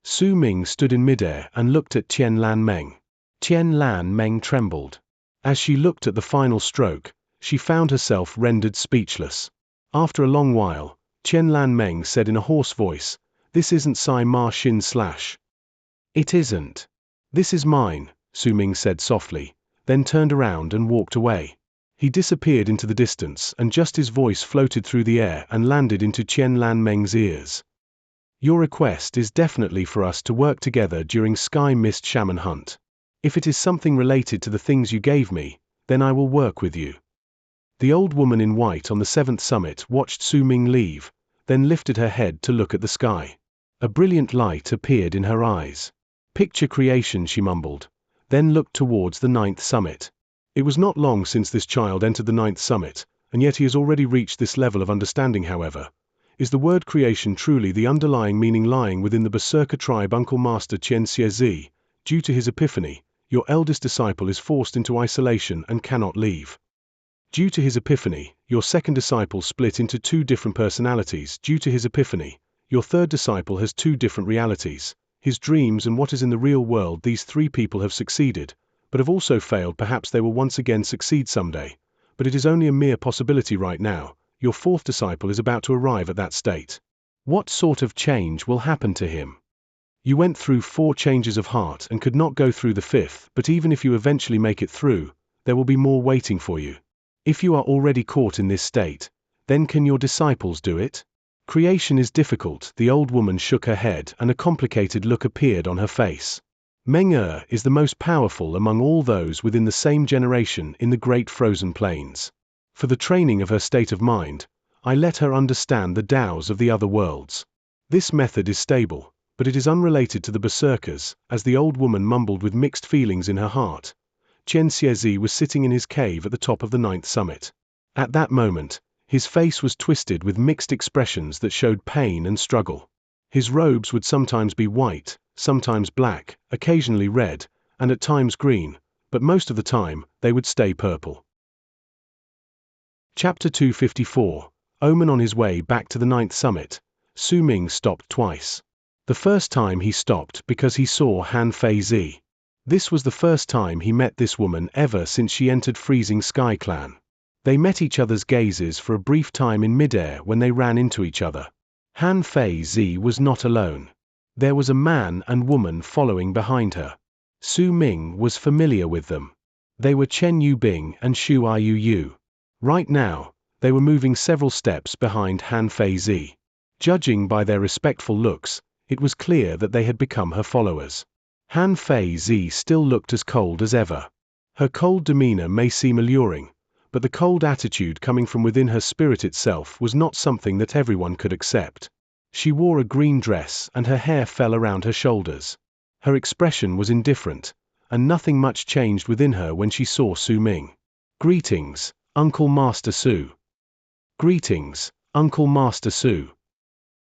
S1: Su Ming stood in midair and looked at Qianlan Meng. Qianlan Meng trembled. As she looked at the final stroke, she found herself rendered speechless. After a long while, Qianlan Meng said in a hoarse voice, "This isn't Sai Ma Xin's slash." "It isn't. This is mine," Su Ming said softly, then turned around and walked away. He disappeared into the distance, and just his voice floated through the air and landed into Chen Lanmeng's ears. Your request is definitely for us to work together during Sky Mist Shaman Hunt. If it is something related to the things you gave me, then I will work with you. The old woman in white on the 7th summit watched Su Ming leave, then lifted her head to look at the sky. A brilliant light appeared in her eyes. Picture creation, she mumbled, then looked towards the 9th summit. It was not long since this child entered the 9th summit, and yet he has already reached this level of understanding. However, is the word creation truly the underlying meaning lying within the Berserker tribe? Uncle Master Xianxia, due to his epiphany, your eldest disciple is forced into isolation and cannot leave. Due to his epiphany, your second disciple split into 2 different personalities. Due to his epiphany, your third disciple has 2 different realities, his dreams and what is in the real world. These 3 people have succeeded, but have also failed. Perhaps they will once again succeed someday, but it is only a mere possibility right now. Your 4th disciple is about to arrive at that state. What sort of change will happen to him? You went through 4 changes of heart and could not go through the 5th, but even if you eventually make it through, there will be more waiting for you. If you are already caught in this state, then can your disciples do it? Creation is difficult. The old woman shook her head and a complicated look appeared on her face. Meng is the most powerful among all those within the same generation in the Great Frozen Plains. For the training of her state of mind, I let her understand the Tao's of the other worlds. This method is stable, but it is unrelated to the Berserkers, as the old woman mumbled with mixed feelings in her heart. Xianxia was sitting in his cave at the top of the 9th summit. At that moment, his face was twisted with mixed expressions that showed pain and struggle. His robes would sometimes be white, sometimes black, occasionally red, and at times green, but most of the time, they would stay purple. Chapter 254. Omen. On his way back to the 9th summit, Su Ming stopped twice. The first time he stopped because he saw Han Feizi. This was the first time he met this woman ever since she entered Freezing Sky Clan. They met each other's gazes for a brief time in midair when they ran into each other. Han Feizi was not alone. There was a man and woman following behind her. Su Ming was familiar with them. They were Chen Yubing and Shu Yu. Right now, they were moving several steps behind Han Feizi. Judging by their respectful looks, it was clear that they had become her followers. Han Feizi still looked as cold as ever. Her cold demeanor may seem alluring, but the cold attitude coming from within her spirit itself was not something that everyone could accept. She wore a green dress and her hair fell around her shoulders. Her expression was indifferent, and nothing much changed within her when she saw Su Ming. Greetings, Uncle Master Su. Greetings, Uncle Master Su.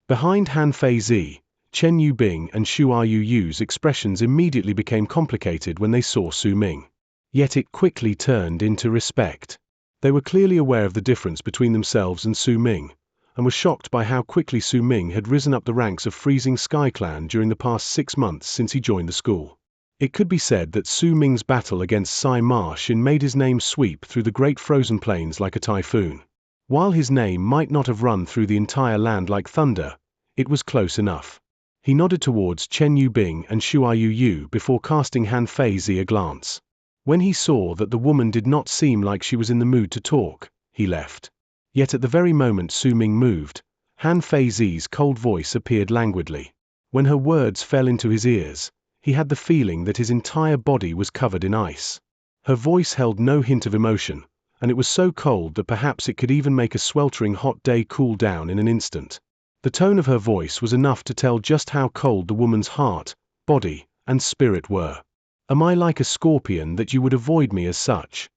S1: Behind Han Feizi, Chen Yubing and Shu Yu's expressions immediately became complicated when they saw Su Ming. Yet it quickly turned into respect. They were clearly aware of the difference between themselves and Su Ming, and were shocked by how quickly Su Ming had risen up the ranks of Freezing Sky Clan during the past 6 months since he joined the school. It could be said that Su Ming's battle against Sai Ma Xin made his name sweep through the Great Frozen Plains like a typhoon. While his name might not have run through the entire land like thunder, it was close enough. He nodded towards Chen Yubing and Shu Yu before casting Han Feizi a glance. When he saw that the woman did not seem like she was in the mood to talk, he left. Yet at the very moment Su Ming moved, Han Feizi's cold voice appeared languidly. When her words fell into his ears, he had the feeling that his entire body was covered in ice. Her voice held no hint of emotion, and it was so cold that perhaps it could even make a sweltering hot day cool down in an instant. The tone of her voice was enough to tell just how cold the woman's heart, body, and spirit were. Am I like a scorpion that you would avoid me as such?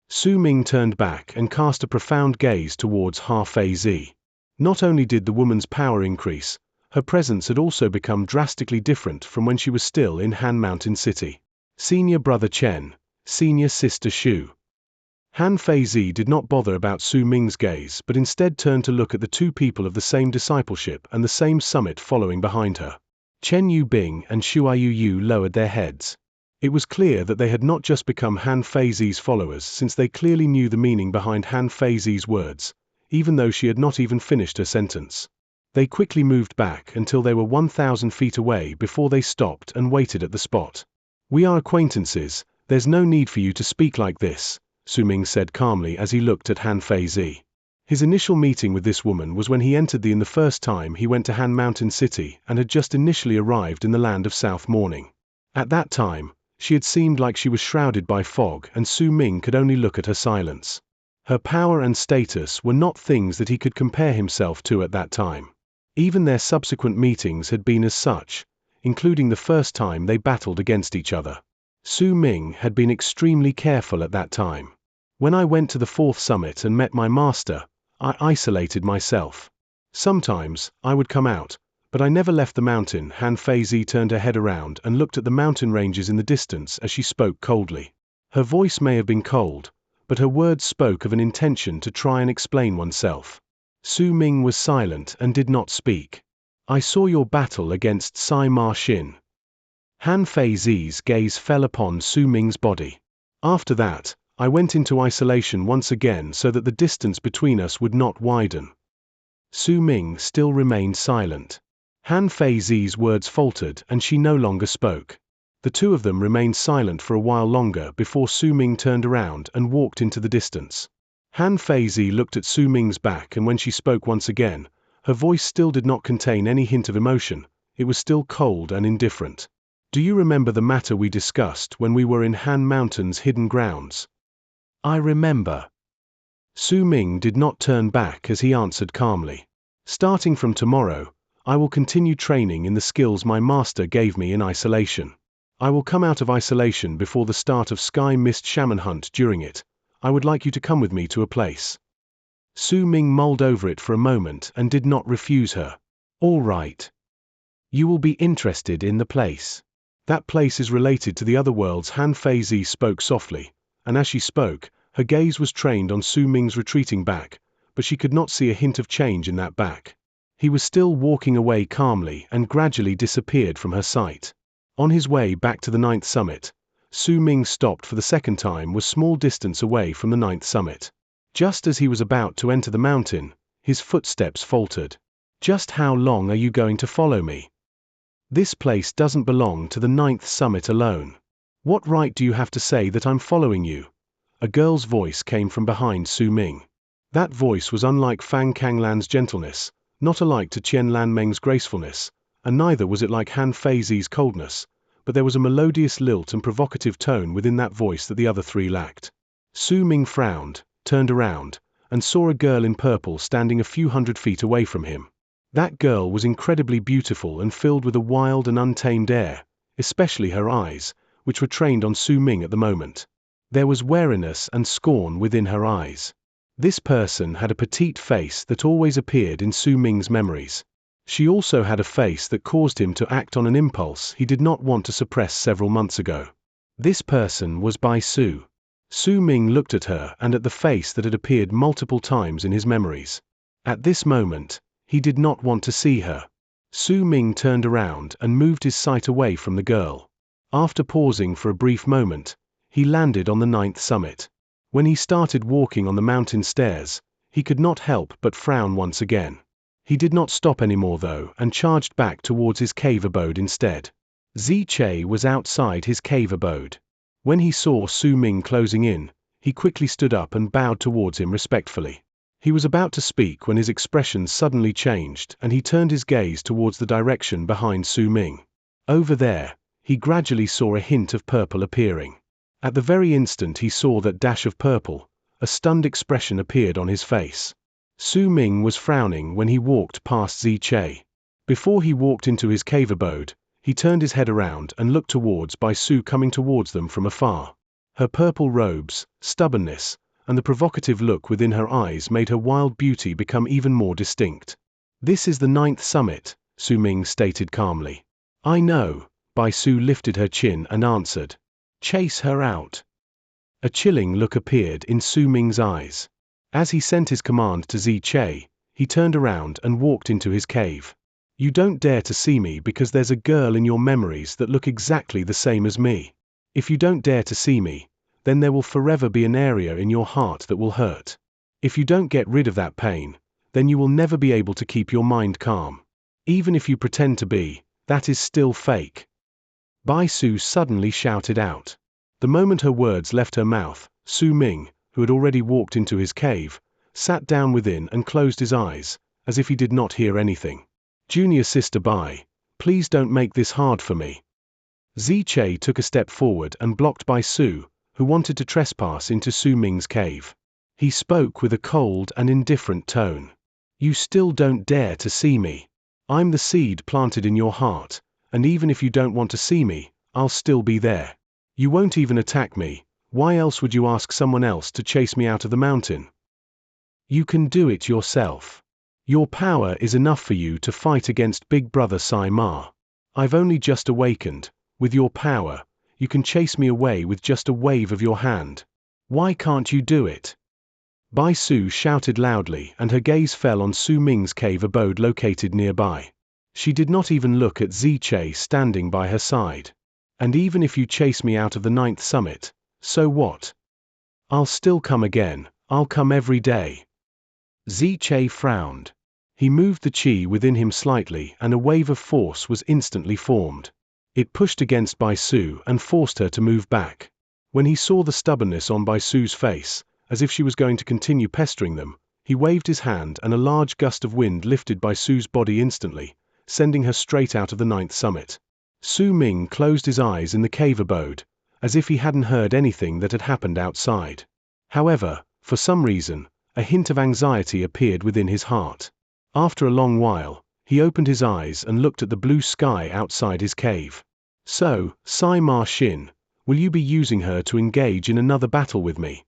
S1: Su Ming turned back and cast a profound gaze towards Han Feizi. Not only did the woman's power increase, her presence had also become drastically different from when she was still in Han Mountain City. Senior brother Chen, senior sister Shu. Han Feizi did not bother about Su Ming's gaze but instead turned to look at the 2 people of the same discipleship and the same summit following behind her. Chen Yubing and Shu Yu lowered their heads. It was clear that they had not just become Han Feizi's followers since they clearly knew the meaning behind Han Feizi's words, even though she had not even finished her sentence. They quickly moved back until they were 1,000 feet away before they stopped and waited at the spot. We are acquaintances, there's no need for you to speak like this, Su Ming said calmly as he looked at Han Feizi. His initial meeting with this woman was when he entered the first time he went to Han Mountain City and had just initially arrived in the land of South Morning. At that time, she had seemed like she was shrouded by fog, and Su Ming could only look at her silence. Her power and status were not things that he could compare himself to at that time. Even their subsequent meetings had been as such, including the first time they battled against each other. Su Ming had been extremely careful at that time. When I went to the 4th summit and met my master, I isolated myself. Sometimes, I would come out, but I never left the mountain. Han Feizi turned her head around and looked at the mountain ranges in the distance as she spoke coldly. Her voice may have been cold, but her words spoke of an intention to try and explain oneself. Su Ming was silent and did not speak. I saw your battle against Sai Ma Xin. Han Feizi's gaze fell upon Su Ming's body. After that, I went into isolation once again so that the distance between us would not widen. Su Ming still remained silent. Han Feizi's words faltered and she no longer spoke. The two of them remained silent for a while longer before Su Ming turned around and walked into the distance. Han Feizi looked at Su Ming's back, and when she spoke once again, her voice still did not contain any hint of emotion. It was still cold and indifferent. Do you remember the matter we discussed when we were in Han Mountain's hidden grounds? I remember. Su Ming did not turn back as he answered calmly. Starting from tomorrow, I will continue training in the skills my master gave me in isolation. I will come out of isolation before the start of Sky Mist Shaman Hunt. During it, I would like you to come with me to a place. Su Ming mulled over it for a moment and did not refuse her. All right. You will be interested in the place. That place is related to the other worlds. Han Feizi spoke softly, and as she spoke, her gaze was trained on Su Ming's retreating back, but she could not see a hint of change in that back. He was still walking away calmly and gradually disappeared from her sight. On his way back to the 9th summit, Su Ming stopped for the second time, was small distance away from the 9th summit. Just as he was about to enter the mountain, his footsteps faltered. Just how long are you going to follow me? This place doesn't belong to the 9th summit alone. What right do you have to say that I'm following you? A girl's voice came from behind Su Ming. That voice was unlike Fang Kanglan's gentleness, not alike to Qian Lanmeng's gracefulness, and neither was it like Han Feizi's coldness, but there was a melodious lilt and provocative tone within that voice that the other three lacked. Su Ming frowned, turned around, and saw a girl in purple standing a few hundred feet away from him. That girl was incredibly beautiful and filled with a wild and untamed air, especially her eyes, which were trained on Su Ming at the moment. There was wariness and scorn within her eyes. This person had a petite face that always appeared in Su Ming's memories. She also had a face that caused him to act on an impulse he did not want to suppress several months ago. This person was Bai Su. Su Ming looked at her and at the face that had appeared multiple times in his memories. At this moment, he did not want to see her. Su Ming turned around and moved his sight away from the girl. After pausing for a brief moment, he landed on the 9th summit. When he started walking on the mountain stairs, he could not help but frown once again. He did not stop anymore though and charged back towards his cave abode instead. Xianxia was outside his cave abode. When he saw Su Ming closing in, he quickly stood up and bowed towards him respectfully. He was about to speak when his expression suddenly changed and he turned his gaze towards the direction behind Su Ming. Over there, he gradually saw a hint of purple appearing. At the very instant he saw that dash of purple, a stunned expression appeared on his face. Su Ming was frowning when he walked past Xianxia. Before he walked into his cave abode, he turned his head around and looked towards Bai Su coming towards them from afar. Her purple robes, stubbornness, and the provocative look within her eyes made her wild beauty become even more distinct. This is the 9th summit, Su Ming stated calmly. I know, Bai Su lifted her chin and answered. Chase her out. A chilling look appeared in Su Ming's eyes. As he sent his command to Xianxia, he turned around and walked into his cave. You don't dare to see me because there's a girl in your memories that look exactly the same as me. If you don't dare to see me, then there will forever be an area in your heart that will hurt. If you don't get rid of that pain, then you will never be able to keep your mind calm. Even if you pretend to be, that is still fake. Bai Su suddenly shouted out. The moment her words left her mouth, Su Ming, who had already walked into his cave, sat down within and closed his eyes, as if he did not hear anything. Junior sister Bai, please don't make this hard for me. Xianxia took a step forward and blocked Bai Su, who wanted to trespass into Su Ming's cave. He spoke with a cold and indifferent tone. You still don't dare to see me. I'm the seed planted in your heart, and even if you don't want to see me, I'll still be there. You won't even attack me. Why else would you ask someone else to chase me out of the mountain? You can do it yourself. Your power is enough for you to fight against Big Brother Sai Ma. I've only just awakened. With your power, you can chase me away with just a wave of your hand. Why can't you do it? Bai Su shouted loudly, and her gaze fell on Su Ming's cave abode located nearby. She did not even look at Xianxia standing by her side. And even if you chase me out of the 9th summit, so what? I'll still come again. I'll come every day. Xianxia frowned. He moved the qi within him slightly, and a wave of force was instantly formed. It pushed against Bai Su and forced her to move back. When he saw the stubbornness on Bai Su's face, as if she was going to continue pestering them, he waved his hand and a large gust of wind lifted Bai Su's body instantly, sending her straight out of the 9th summit. Su Ming closed his eyes in the cave abode, as if he hadn't heard anything that had happened outside. However, for some reason, a hint of anxiety appeared within his heart. After a long while, he opened his eyes and looked at the blue sky outside his cave. So, Sai Ma Xin, will you be using her to engage in another battle with me?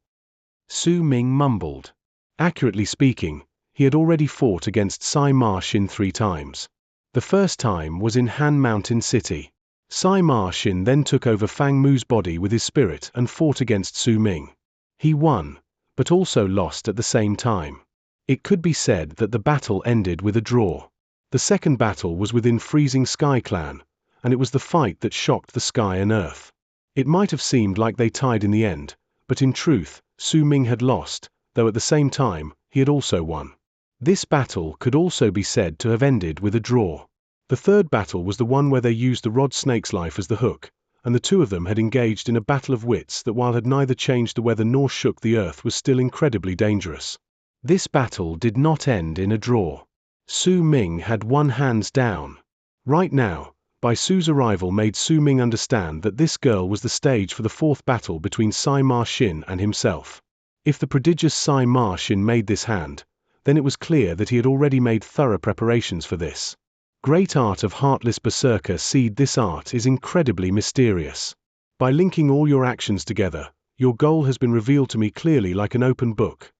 S1: Su Ming mumbled. Accurately speaking, he had already fought against Sai Ma Xin 3 times. The first time was in Han Mountain City. Sai Ma Xin then took over Fang Mu's body with his spirit and fought against Su Ming. He won, but also lost at the same time. It could be said that the battle ended with a draw. The second battle was within Freezing Sky Clan, and it was the fight that shocked the sky and earth. It might have seemed like they tied in the end, but in truth, Su Ming had lost, though at the same time, he had also won. This battle could also be said to have ended with a draw. The third battle was the one where they used the rod snake's life as the hook, and the two of them had engaged in a battle of wits that, while had neither changed the weather nor shook the earth, was still incredibly dangerous. This battle did not end in a draw. Su Ming had won hands down. Right now, Bai Su's arrival made Su Ming understand that this girl was the stage for the fourth battle between Sai Ma Xin and himself. If the prodigious Sai Ma Xin made this hand, then it was clear that he had already made thorough preparations for this. Great art of heartless Berserker seed. This art is incredibly mysterious. By linking all your actions together, your goal has been revealed to me clearly like an open book.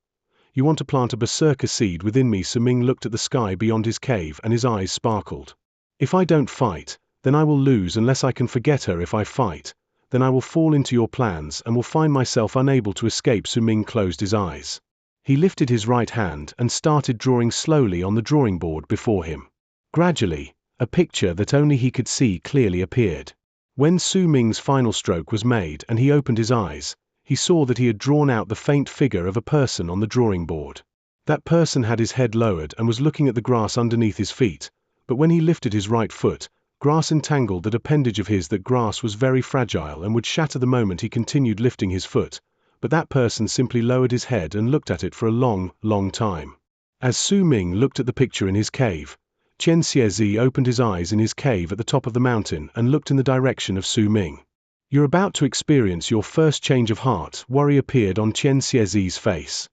S1: You want to plant a Berserker seed within me. Su Ming looked at the sky beyond his cave and his eyes sparkled. If I don't fight, then I will lose unless I can forget her. If I fight, then I will fall into your plans and will find myself unable to escape. Su Ming closed his eyes. He lifted his right hand and started drawing slowly on the drawing board before him. Gradually, a picture that only he could see clearly appeared. When Su Ming's final stroke was made and he opened his eyes, he saw that he had drawn out the faint figure of a person on the drawing board. That person had his head lowered and was looking at the grass underneath his feet, but when he lifted his right foot, grass entangled that appendage of his. That grass was very fragile and would shatter the moment he continued lifting his foot, but that person simply lowered his head and looked at it for a long, long time. As Su Ming looked at the picture in his cave, Xianxia opened his eyes in his cave at the top of the mountain and looked in the direction of Su Ming. You're about to experience your first change of heart. Worry appeared on Xianxia's face.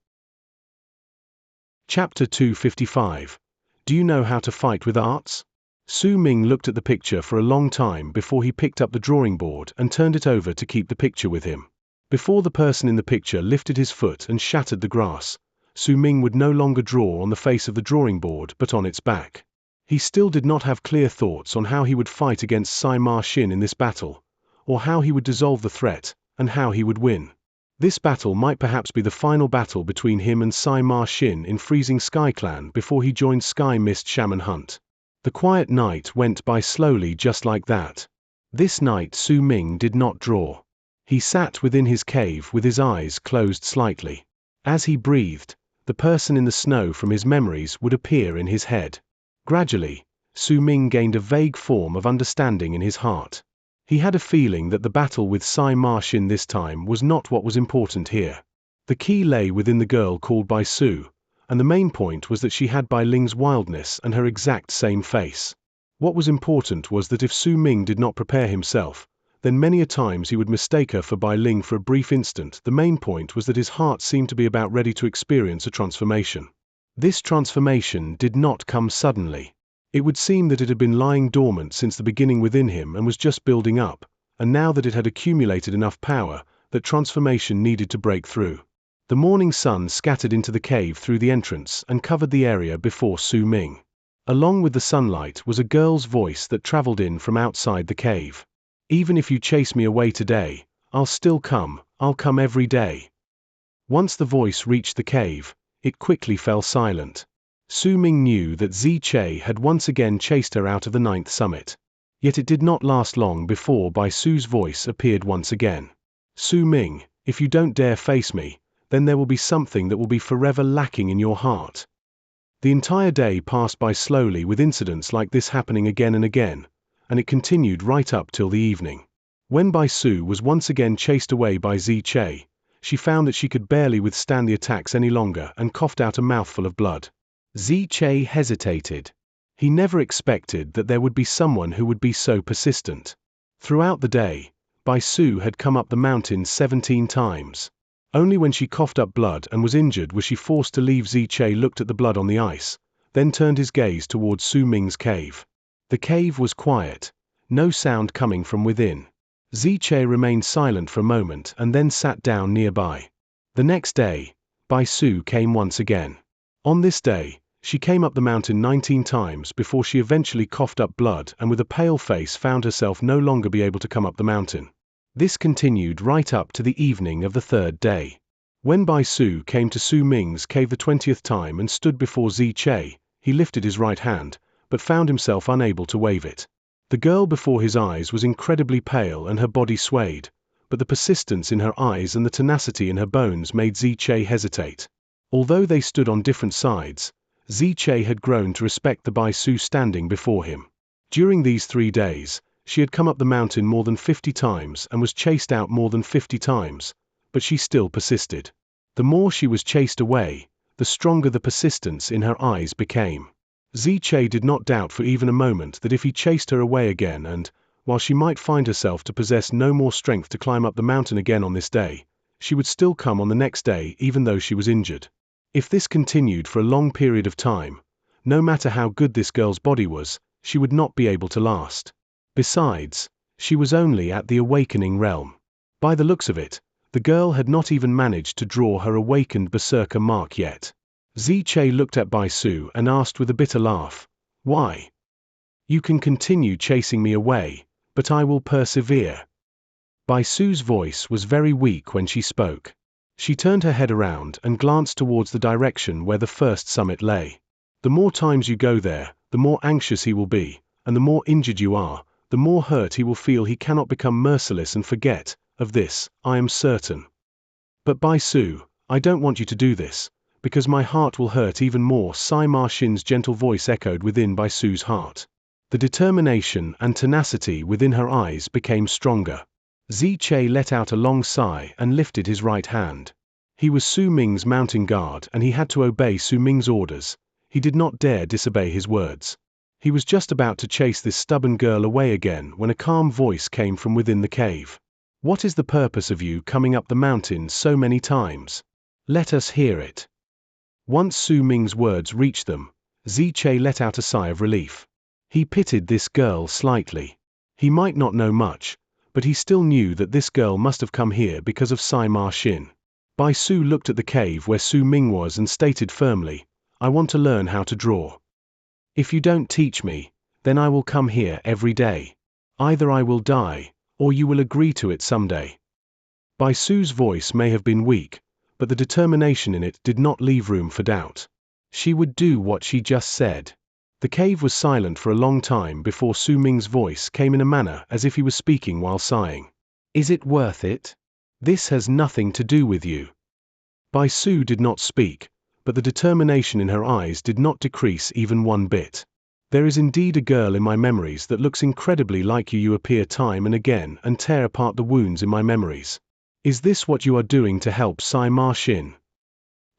S1: Chapter 255. Do you know how to fight with arts? Su Ming looked at the picture for a long time before he picked up the drawing board and turned it over to keep the picture with him. Before the person in the picture lifted his foot and shattered the grass, Su Ming would no longer draw on the face of the drawing board but on its back. He still did not have clear thoughts on how he would fight against Sai Ma Xin in this battle, or how he would dissolve the threat, and how he would win. This battle might perhaps be the final battle between him and Sai Ma Xin in Freezing Sky Clan before he joined Sky Mist Shaman Hunt. The quiet night went by slowly just like that. This night Su Ming did not draw. He sat within his cave with his eyes closed slightly. As he breathed, the person in the snow from his memories would appear in his head. Gradually, Su Ming gained a vague form of understanding in his heart. He had a feeling that the battle with Xianxia this time was not what was important here. The key lay within the girl called Bai Su, and the main point was that she had Bai Ling's wildness and her exact same face. What was important was that if Su Ming did not prepare himself, then many a times he would mistake her for Bai Ling for a brief instant. The main point was that his heart seemed to be about ready to experience a transformation. This transformation did not come suddenly. It would seem that it had been lying dormant since the beginning within him and was just building up, and now that it had accumulated enough power, that transformation needed to break through. The morning sun scattered into the cave through the entrance and covered the area before Su Ming. Along with the sunlight was a girl's voice that traveled in from outside the cave. Even if you chase me away today, I'll still come, I'll come every day. Once the voice reached the cave, it quickly fell silent. Su Ming knew that Xianxia had once again chased her out of the 9th summit. Yet it did not last long before Bai Su's voice appeared once again. Su Ming, if you don't dare face me, then there will be something that will be forever lacking in your heart. The entire day passed by slowly with incidents like this happening again and again, and it continued right up till the evening. When Bai Su was once again chased away by Xianxia, she found that she could barely withstand the attacks any longer and coughed out a mouthful of blood. Xianxia hesitated. He never expected that there would be someone who would be so persistent. Throughout the day, Bai Su had come up the mountain 17 times. Only when she coughed up blood and was injured was she forced to leave. Xianxia looked at the blood on the ice, then turned his gaze towards Su Ming's cave. The cave was quiet, no sound coming from within. Xianxia remained silent for a moment and then sat down nearby. The next day, Bai Su came once again. On this day, she came up the mountain 19 times before she eventually coughed up blood and with a pale face found herself no longer be able to come up the mountain. This continued right up to the evening of the 3rd day. When Bai Su came to Su Ming's cave the 20th time and stood before Xianxia, he lifted his right hand, but found himself unable to wave it. The girl before his eyes was incredibly pale and her body swayed, but the persistence in her eyes and the tenacity in her bones made Xianxia hesitate. Although they stood on different sides, Xianxia had grown to respect the Bai Su standing before him. During these 3 days, she had come up the mountain more than 50 times and was chased out more than 50 times, but she still persisted. The more she was chased away, the stronger the persistence in her eyes became. Xianxia did not doubt for even a moment that if he chased her away again and, while she might find herself to possess no more strength to climb up the mountain again on this day, she would still come on the next day even though she was injured. If this continued for a long period of time, no matter how good this girl's body was, she would not be able to last. Besides, she was only at the awakening realm. By the looks of it, the girl had not even managed to draw her awakened Berserker mark yet. Xianxia looked at Bai Su and asked with a bitter laugh, "Why? You can continue chasing me away, but I will persevere." Bai Su's voice was very weak when she spoke. She turned her head around and glanced towards the direction where the 1st summit lay. The more times you go there, the more anxious he will be, and the more injured you are, the more hurt he will feel. He cannot become merciless and forget. Of this, I am certain. But Bai Su, I don't want you to do this, because my heart will hurt even more. Xianxia's gentle voice echoed within Bai Su's heart. The determination and tenacity within her eyes became stronger. Xianxia let out a long sigh and lifted his right hand. He was Su Ming's mountain guard and he had to obey Su Ming's orders. He did not dare disobey his words. He was just about to chase this stubborn girl away again when a calm voice came from within the cave. "What is the purpose of you coming up the mountain so many times? Let us hear it." Once Su Ming's words reached them, Xianxia let out a sigh of relief. He pitied this girl slightly. He might not know much, but he still knew that this girl must have come here because of Xianxia. Bai Su looked at the cave where Su Ming was and stated firmly, "I want to learn how to draw. If you don't teach me, then I will come here every day. Either I will die, or you will agree to it someday." Bai Su's voice may have been weak, but the determination in it did not leave room for doubt. She would do what she just said. The cave was silent for a long time before Su Ming's voice came in a manner as if he was speaking while sighing. "Is it worth it? This has nothing to do with you." Bai Su did not speak, but the determination in her eyes did not decrease even one bit. There is indeed a girl in my memories that looks incredibly like you. You appear time and again and tear apart the wounds in my memories. Is this what you are doing to help Sima Xin?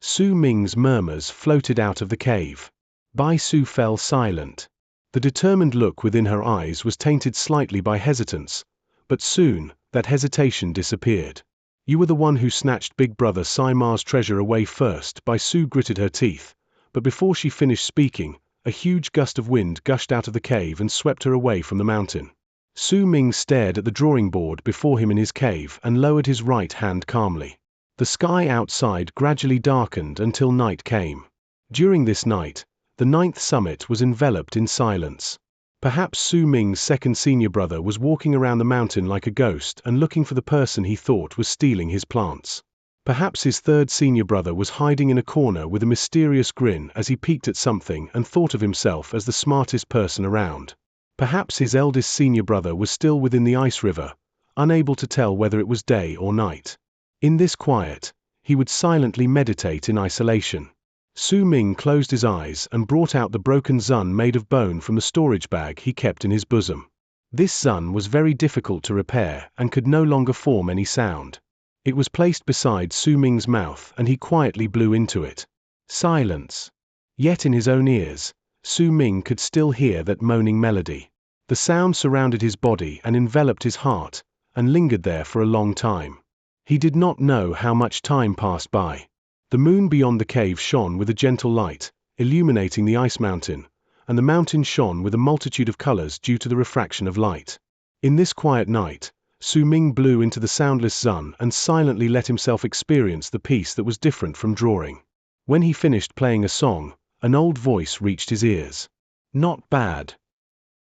S1: Su Ming's murmurs floated out of the cave. Bai Su fell silent. The determined look within her eyes was tainted slightly by hesitance, but soon, that hesitation disappeared. You were the one who snatched Big Brother Sima's treasure away first. Bai Su gritted her teeth, but before she finished speaking, a huge gust of wind gushed out of the cave and swept her away from the mountain. Su Ming stared at the drawing board before him in his cave and lowered his right hand calmly. The sky outside gradually darkened until night came. During this night, the 9th summit was enveloped in silence. Perhaps Su Ming's second senior brother was walking around the mountain like a ghost and looking for the person he thought was stealing his plants. Perhaps his third senior brother was hiding in a corner with a mysterious grin as he peeked at something and thought of himself as the smartest person around. Perhaps his eldest senior brother was still within the ice river, unable to tell whether it was day or night. In this quiet, he would silently meditate in isolation. Su Ming closed his eyes and brought out the broken zun made of bone from the storage bag he kept in his bosom. This zun was very difficult to repair and could no longer form any sound. It was placed beside Su Ming's mouth and he quietly blew into it. Silence. Yet in his own ears, Su Ming could still hear that moaning melody. The sound surrounded his body and enveloped his heart, and lingered there for a long time. He did not know how much time passed by. The moon beyond the cave shone with a gentle light, illuminating the ice mountain, and the mountain shone with a multitude of colors due to the refraction of light. In this quiet night, Su Ming blew into the soundless zun and silently let himself experience the peace that was different from drawing. When he finished playing a song, an old voice reached his ears. Not bad.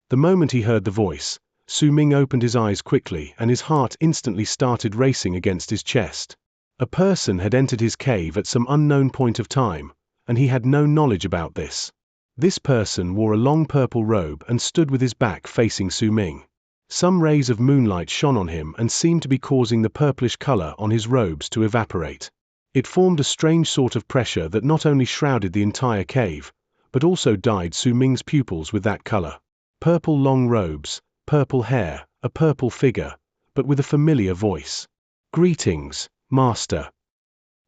S1: The moment he heard the voice, Su Ming opened his eyes quickly and his heart instantly started racing against his chest. A person had entered his cave at some unknown point of time, and he had no knowledge about this. This person wore a long purple robe and stood with his back facing Su Ming. Some rays of moonlight shone on him and seemed to be causing the purplish color on his robes to evaporate. It formed a strange sort of pressure that not only shrouded the entire cave, but also dyed Su Ming's pupils with that color. Purple long robes, purple hair, a purple figure, but with a familiar voice. Greetings, Master.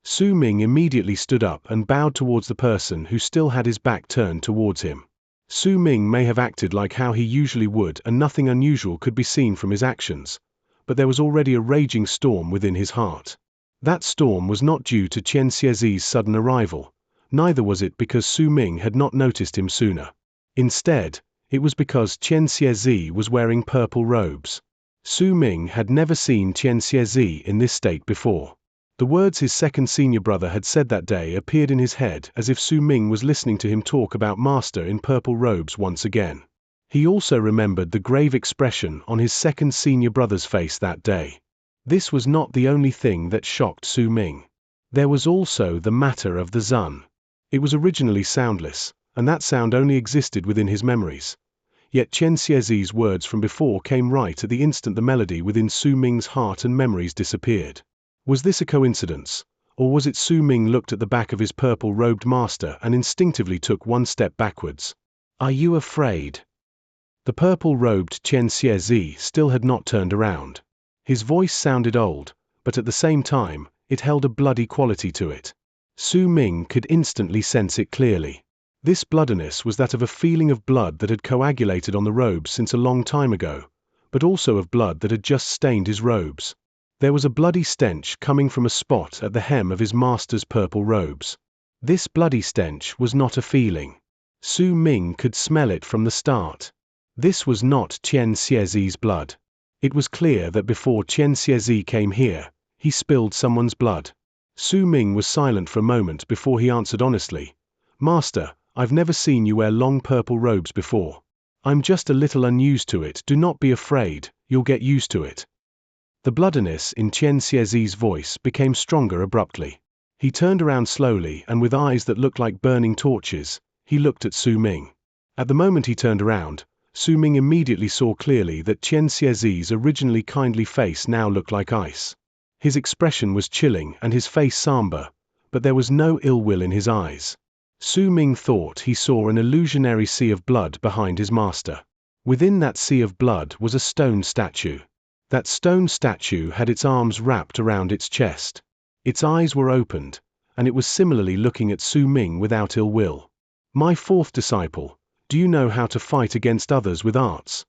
S1: Su Ming immediately stood up and bowed towards the person who still had his back turned towards him. Su Ming may have acted like how he usually would and nothing unusual could be seen from his actions, but there was already a raging storm within his heart. That storm was not due to Xianxia's sudden arrival, neither was it because Su Ming had not noticed him sooner. Instead, it was because Xianxia was wearing purple robes. Su Ming had never seen Xianxia in this state before. The words his second senior brother had said that day appeared in his head as if Su Ming was listening to him talk about Master in purple robes once again. He also remembered the grave expression on his second senior brother's face that day. This was not the only thing that shocked Su Ming. There was also the matter of the zun. It was originally soundless, and that sound only existed within his memories. Yet Xianxia's words from before came right at the instant the melody within Su Ming's heart and memories disappeared. Was this a coincidence, or was it Su Ming looked at the back of his purple-robed master and instinctively took one step backwards? Are you afraid? The purple-robed Xianxia still had not turned around. His voice sounded old, but at the same time, it held a bloody quality to it. Su Ming could instantly sense it clearly. This bloodiness was that of a feeling of blood that had coagulated on the robes since a long time ago, but also of blood that had just stained his robes. There was a bloody stench coming from a spot at the hem of his master's purple robes. This bloody stench was not a feeling. Su Ming could smell it from the start. This was not Xianxia's blood. It was clear that before Xianxia came here, he spilled someone's blood. Su Ming was silent for a moment before he answered honestly, "Master, I've never seen you wear long purple robes before. I'm just a little unused to it. Do not be afraid, you'll get used to it." The bloodiness in Xianxia's voice became stronger abruptly. He turned around slowly and with eyes that looked like burning torches, he looked at Su Ming. At the moment he turned around, Su Ming immediately saw clearly that Xianxia's originally kindly face now looked like ice. His expression was chilling and his face somber, but there was no ill will in his eyes. Su Ming thought he saw an illusionary sea of blood behind his master. Within that sea of blood was a stone statue. That stone statue had its arms wrapped around its chest. Its eyes were opened, and it was similarly looking at Su Ming without ill will. My fourth disciple, do you know how to fight against others with arts?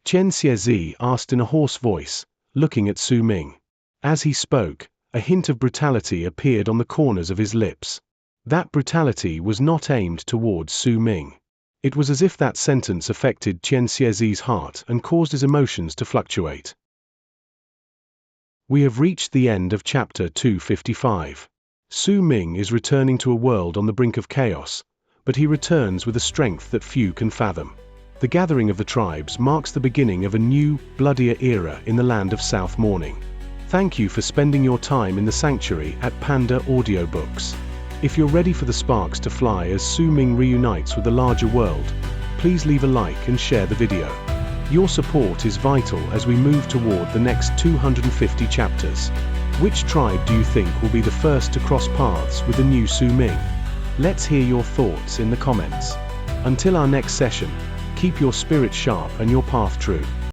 S1: Xianxia asked in a hoarse voice, looking at Su Ming. As he spoke, a hint of brutality appeared on the corners of his lips. That brutality was not aimed towards Su Ming. It was as if that sentence affected Xianxia's heart and caused his emotions to fluctuate. We have reached the end of chapter 255. Su Ming is returning to a world on the brink of chaos, but he returns with a strength that few can fathom. The gathering of the tribes marks the beginning of a new, bloodier era in the land of South Morning. Thank you for spending your time in the sanctuary at Panda AudioBooks. If you're ready for the sparks to fly as Su Ming reunites with the larger world, please leave a like and share the video. Your support is vital as we move toward the next 250 chapters. Which tribe do you think will be the first to cross paths with the new Su Ming? Let's hear your thoughts in the comments. Until our next session, keep your spirit sharp and your path true.